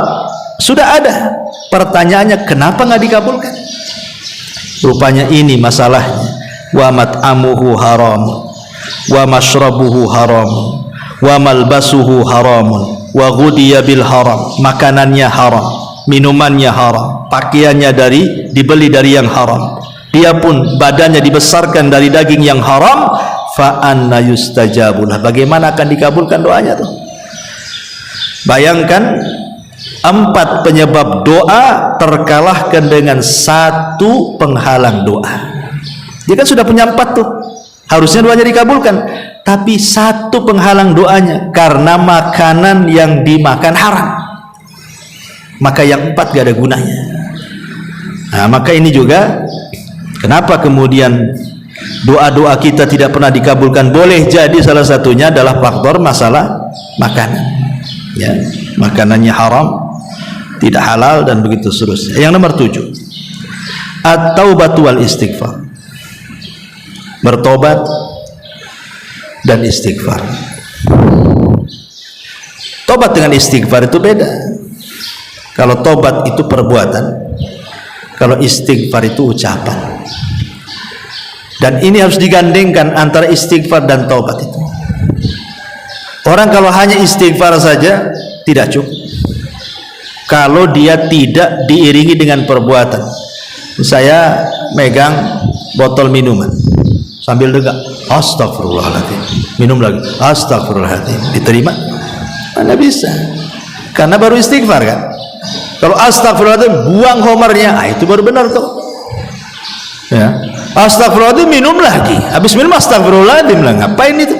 sudah ada. Pertanyaannya, kenapa nggak dikabulkan? Rupanya ini masalahnya. Wa mat'amuhu haram, wa mashrabuhu haram, wa malbasuhu haramun, wa ghudiya bil haram. Makanannya haram, minumannya haram, pakaiannya dibeli dari yang haram. Dia pun badannya dibesarkan dari daging yang haram. Fa anna yustajabulah. Bagaimana akan dikabulkan doanya tuh? Bayangkan, 4 penyebab doa terkalahkan dengan 1 penghalang doa. Dia kan sudah punya 4 tuh, harusnya doanya dikabulkan, tapi 1 penghalang doanya, karena makanan yang dimakan haram. Maka yang 4 gak ada gunanya. Nah, maka ini juga kenapa kemudian doa-doa kita tidak pernah dikabulkan. Boleh jadi salah satunya adalah faktor masalah makanan ya, makanannya haram, tidak halal, dan begitu seterusnya. Yang nomor 7, at-taubatu wal istighfar. Bertobat dan istighfar. Tobat dengan istighfar itu beda. Kalau tobat itu perbuatan, kalau istighfar itu ucapan. Dan ini harus digandengkan antara istighfar dan tobat itu. Orang kalau hanya istighfar saja tidak cukup. kalau dia tidak diiringi dengan perbuatan. Saya megang botol minuman sambil dengar astagfirullahaladzim, minum lagi astagfirullahaladzim, diterima? Mana bisa, karena baru istighfar kan. Kalau astagfirullahaladzim buang homernya, itu baru benar tuh ya. Astagfirullahaladzim minum lagi, habis minum astagfirullahaladzim lah, ngapain itu?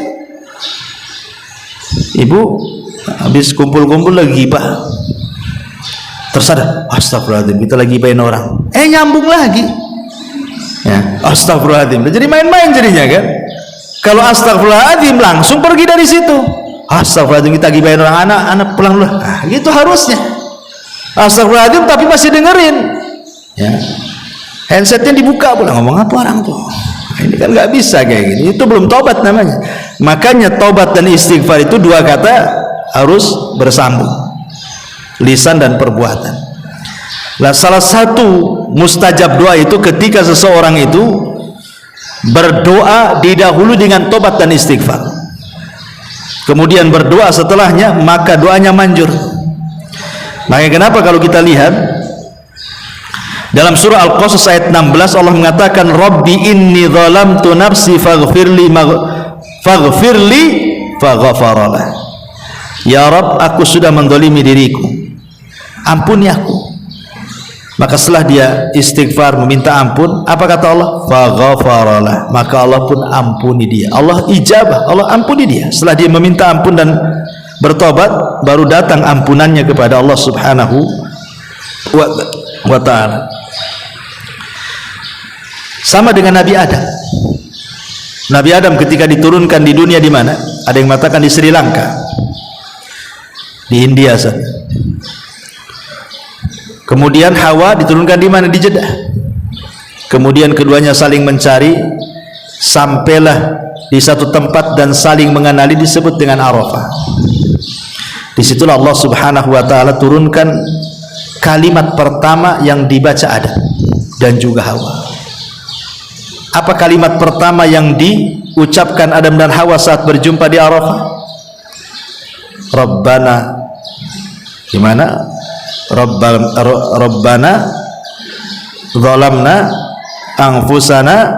Ibu habis kumpul-kumpul lagi gibah, tersadar astagfirullahaladzim, kita lagi gibahin orang, nyambung lagi ya, astagfirullahaladzim, jadi main-main jadinya kan. Kalau astagfirullahaladzim langsung pergi dari situ, astagfirullahaladzim kita gibahin orang, anak pulang dulu, gitu harusnya. Astagfirullahaladzim tapi masih dengerin ya, handsetnya dibuka pula, ngomong apa orang tuh. Ini kan nggak bisa kayak gini, itu belum tobat namanya. Makanya tobat dan istighfar itu dua kata harus bersambung, lisan dan perbuatan. Nah, salah satu mustajab doa itu ketika seseorang itu berdoa didahului dengan tobat dan istighfar, kemudian berdoa setelahnya, maka doanya manjur. Makanya kenapa kalau kita lihat dalam surah Al-Qasas ayat 16, Allah mengatakan Rabbi inni zalamtu nafsi faghfirli faghfaralah. Ya Rabb, aku sudah mendolimi diriku, ampuni aku. Maka setelah dia istighfar meminta ampun, apa kata Allah? Faghfaralah, maka Allah pun ampuni dia. Allah ijabah, Allah ampuni dia. Setelah dia meminta ampun dan bertobat, baru datang ampunannya kepada Allah Subhanahu wa ta'ala. Sama dengan Nabi Adam. Nabi Adam ketika diturunkan di dunia di mana? Ada yang mengatakan di Sri Lanka, di India sana. Kemudian Hawa diturunkan di mana? Di Jeddah. Kemudian keduanya saling mencari, sampailah di satu tempat dan saling mengenali, disebut dengan Arafah. Disitulah Allah Subhanahu wa ta'ala turunkan kalimat pertama yang dibaca Adam dan juga Hawa. Apa kalimat pertama yang diucapkan Adam dan Hawa saat berjumpa di Arafah? Rabbana, gimana? Rabbana zalamna anfusana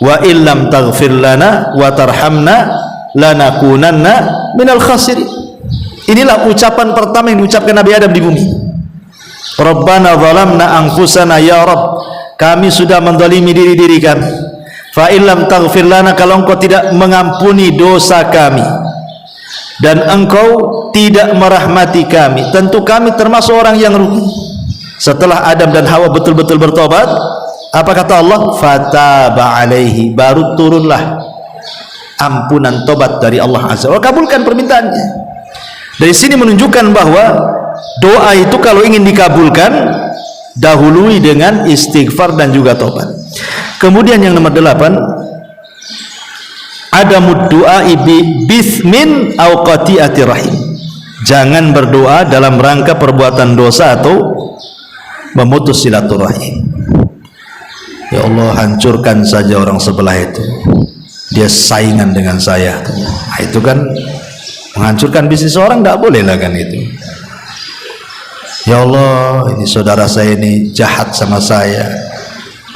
wa illam taghfir lana wa tarhamna lanakunanna minal khasirin. Inilah ucapan pertama yang diucapkan Nabi Adam di bumi. Rabbana zalamna anfusana, ya Rabb, kami sudah menzalimi diri kami. Fa illam taghfir lana, kalau engkau tidak mengampuni dosa kami dan engkau tidak merahmati kami, tentu kami termasuk orang yang rugi. Setelah Adam dan Hawa betul-betul bertobat, apa kata Allah? Fataba alaihi, baru turunlah ampunan tobat dari Allah Azza wa Jalla, kabulkan permintaannya. Dari sini menunjukkan bahwa doa itu kalau ingin dikabulkan, dahului dengan istighfar dan juga tobat. Kemudian yang nomor 8, ada doa bismin au qati'ati rahim. Jangan berdoa dalam rangka perbuatan dosa atau memutus silaturahim. Ya Allah, hancurkan saja orang sebelah itu, dia saingan dengan saya. Nah, itu kan menghancurkan bisnis orang, tidak boleh lah kan itu. Ya Allah, ini saudara saya ini jahat sama saya,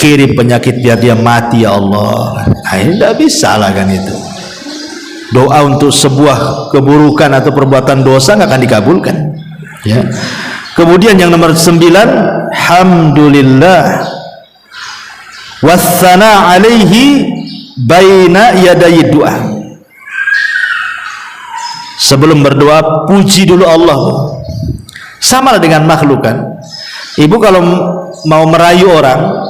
kirim penyakit biar dia mati ya Allah. Nah, ini tidak bisa lah kan itu. Doa untuk sebuah keburukan atau perbuatan dosa nggak akan dikabulkan ya. Kemudian yang nomor 9, hamdulillah wassana alaihi baina yaday doa. Sebelum berdoa puji dulu Allah. Sama dengan makhluk kan. Ibu kalau mau merayu orang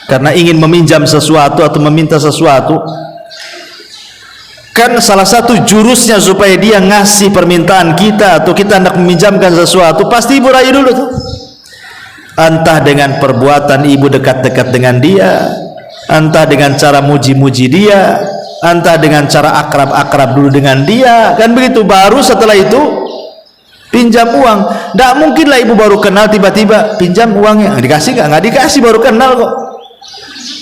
karena ingin meminjam sesuatu atau meminta sesuatu, kan salah satu jurusnya supaya dia ngasih permintaan kita atau kita hendak meminjamkan sesuatu, pasti ibu rayu dulu tuh. Entah dengan perbuatan ibu dekat-dekat dengan dia, entah dengan cara muji-muji dia, entah dengan cara akrab-akrab dulu dengan dia, kan begitu. Baru setelah itu pinjam uang. Tidak mungkin lah ibu baru kenal tiba-tiba pinjam uangnya, dikasih nggak dikasih, baru kenal kok.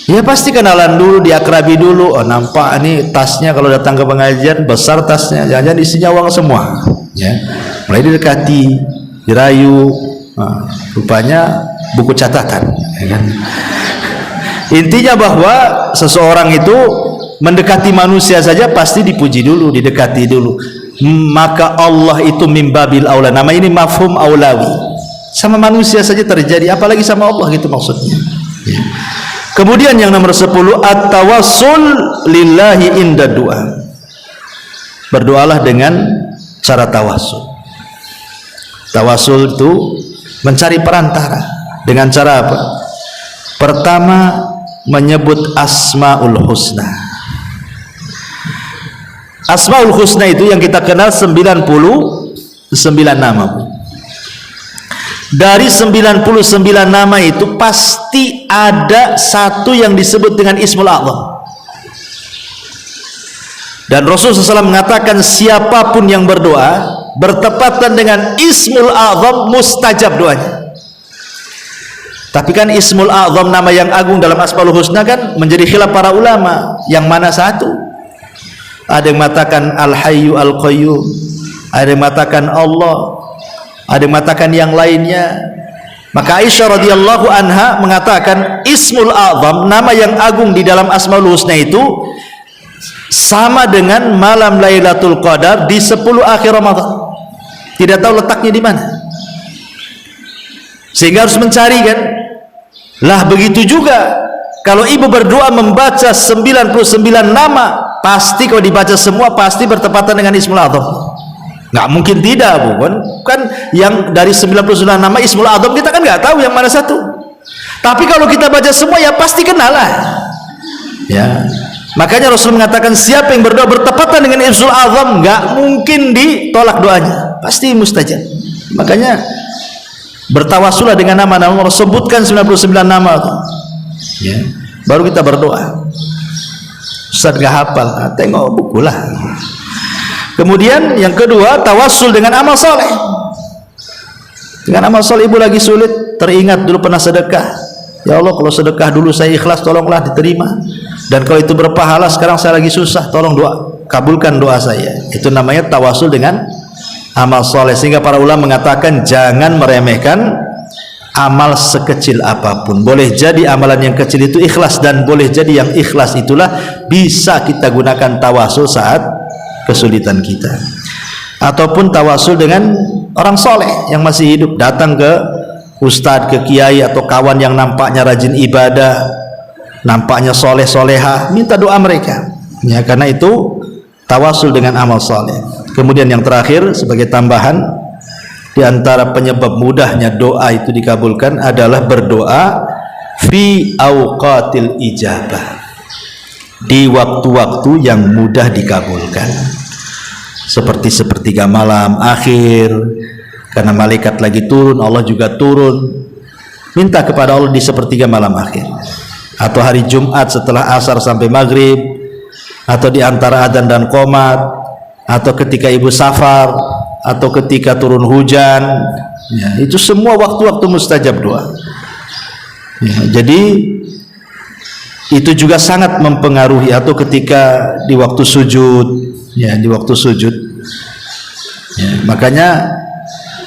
Ya pasti kenalan dulu, diakrabi dulu. Oh, nampak ini tasnya kalau datang ke pengajian besar tasnya, jangan-jangan isinya uang semua ya. Mulai didekati, dirayu, rupanya buku catatan, ya kan? Intinya bahwa seseorang itu mendekati manusia saja pasti dipuji dulu, didekati dulu. Maka Allah itu mimbabil aula. Nama ini mafhum aulawi. Sama manusia saja terjadi, apalagi sama Allah gitu maksudnya. Ya. Kemudian yang nomor 10, at-tawassul lillahi inda du'a. Berdoalah dengan cara tawassul. Tawassul itu mencari perantara. Dengan cara apa? Pertama, menyebut Asmaul Husna. Asmaul Husna itu yang kita kenal 99 nama. Dari 99 nama itu pasti ada satu yang disebut dengan Ismul A'zam. Dan Rasulullah SAW mengatakan siapapun yang berdoa bertepatan dengan Ismul A'zam mustajab doanya. Tapi kan Ismul A'zam, nama yang agung dalam Asmaul Husna, kan menjadi khilaf para ulama, yang mana satu? Ada yang mengatakan Al-Hayyu Al-Qayyum, ada yang mengatakan Allah, ada yang mengatakan yang lainnya. Maka Aisyah radhiyallahu anha mengatakan Ismul A'zam, nama yang agung di dalam Asmaul Husna itu sama dengan malam Lailatul Qadar di 10 akhir Ramadan. Tidak tahu letaknya di mana, sehingga harus mencari kan. Lah begitu juga kalau ibu berdoa membaca 99 nama, pasti kalau dibaca semua pasti bertepatan dengan Ismul A'zam. Nggak mungkin tidak, bukan? Kan yang dari 99 nama Ismul A'zam kita kan nggak tahu yang mana satu. Tapi kalau kita baca semua ya pasti kenal lah. Ya. Makanya Rasul mengatakan siapa yang berdoa bertepatan dengan Ismul A'zam nggak mungkin ditolak doanya, pasti mustajab. Makanya bertawasulah dengan nama-nama, sebutkan 99 nama ya, baru kita berdoa. Ustaz gak hafal, tengok buku lah. Kemudian yang kedua, tawasul dengan amal soleh. Dengan amal soleh, ibu lagi sulit, teringat dulu pernah sedekah. Ya Allah, kalau sedekah dulu saya ikhlas, tolonglah diterima. Dan kalau itu berpahala, sekarang saya lagi susah, tolong doa, kabulkan doa saya. Itu namanya tawasul dengan amal soleh. Sehingga para ulama mengatakan jangan meremehkan amal sekecil apapun. Boleh jadi amalan yang kecil itu ikhlas, dan boleh jadi yang ikhlas itulah bisa kita gunakan tawasul saat kesulitan kita. Ataupun tawasul dengan orang soleh yang masih hidup, datang ke ustadz, ke kiai atau kawan yang nampaknya rajin ibadah, nampaknya soleh soleha, minta doa mereka ya, karena itu tawasul dengan amal soleh. Kemudian yang terakhir sebagai tambahan, di antara penyebab mudahnya doa itu dikabulkan adalah berdoa fi auqatil ijabah, di waktu-waktu yang mudah dikabulkan, seperti sepertiga malam akhir, karena malaikat lagi turun, Allah juga turun. Minta kepada Allah di sepertiga malam akhir, atau hari Jumat setelah asar sampai maghrib, atau di antara adzan dan qomat, atau ketika ibu safar, atau ketika turun hujan ya, itu semua waktu-waktu mustajab doa ya. Jadi itu juga sangat mempengaruhi, atau ketika di waktu sujud ya, di waktu sujud ya. Makanya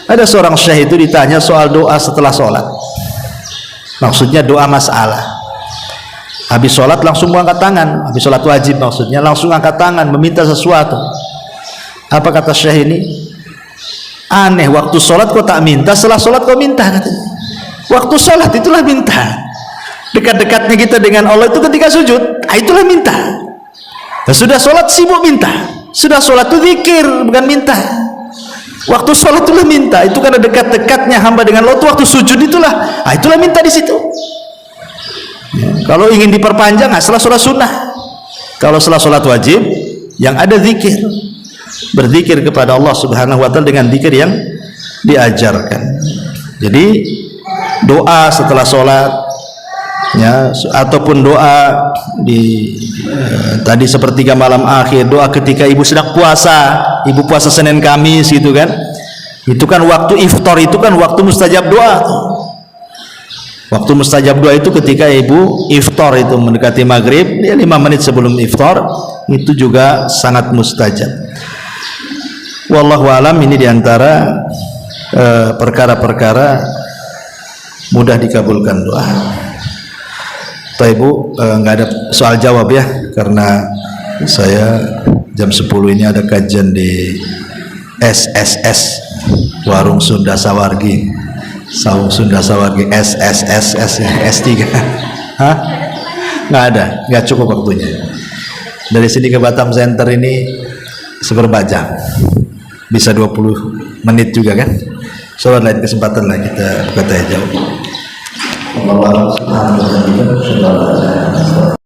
ada seorang syekh itu ditanya soal doa setelah sholat, maksudnya doa masalah. Habis sholat langsung angkat tangan, habis sholat wajib maksudnya langsung angkat tangan meminta sesuatu. Apa kata syekh ini? Aneh, waktu sholat kau tak minta, setelah sholat kau minta katanya. Waktu sholat itulah minta. Dekat-dekatnya kita dengan Allah itu ketika sujud, itulah minta. Nah, sudah sholat sibuk minta, sudah sholat itu zikir bukan minta. Waktu sholat itulah minta, itu karena dekat-dekatnya hamba dengan Allah itu waktu sujud itulah, itulah minta di situ. Ya, kalau ingin diperpanjang, setelah sholat sunnah. Kalau setelah sholat wajib, yang ada zikir, berzikir kepada Allah Subhanahu wa ta'ala dengan zikir yang diajarkan. Jadi doa setelah sholat ya, ataupun doa di tadi sepertiga malam akhir, doa ketika ibu sedang puasa, ibu puasa Senin Kamis gitu kan, itu kan waktu iftar, itu kan waktu mustajab doa. Waktu mustajab doa itu ketika ibu iftar, itu mendekati maghrib ya, 5 menit sebelum iftar, itu juga sangat mustajab. Wallahu alam, ini diantara perkara-perkara mudah dikabulkan doa. Tuh Ibu, nggak ada soal jawab ya, karena saya jam 10 ini ada kajian di SSS Warung Sunda Sawargi, Saung Sunda Sawargi, SSSS S3. Hah? Nggak ada, nggak cukup waktunya. Dari sini ke Batam Center ini seperempat jam, bisa 20 menit juga kan. Soal lain kesempatan lah kita berkata jauh. Allah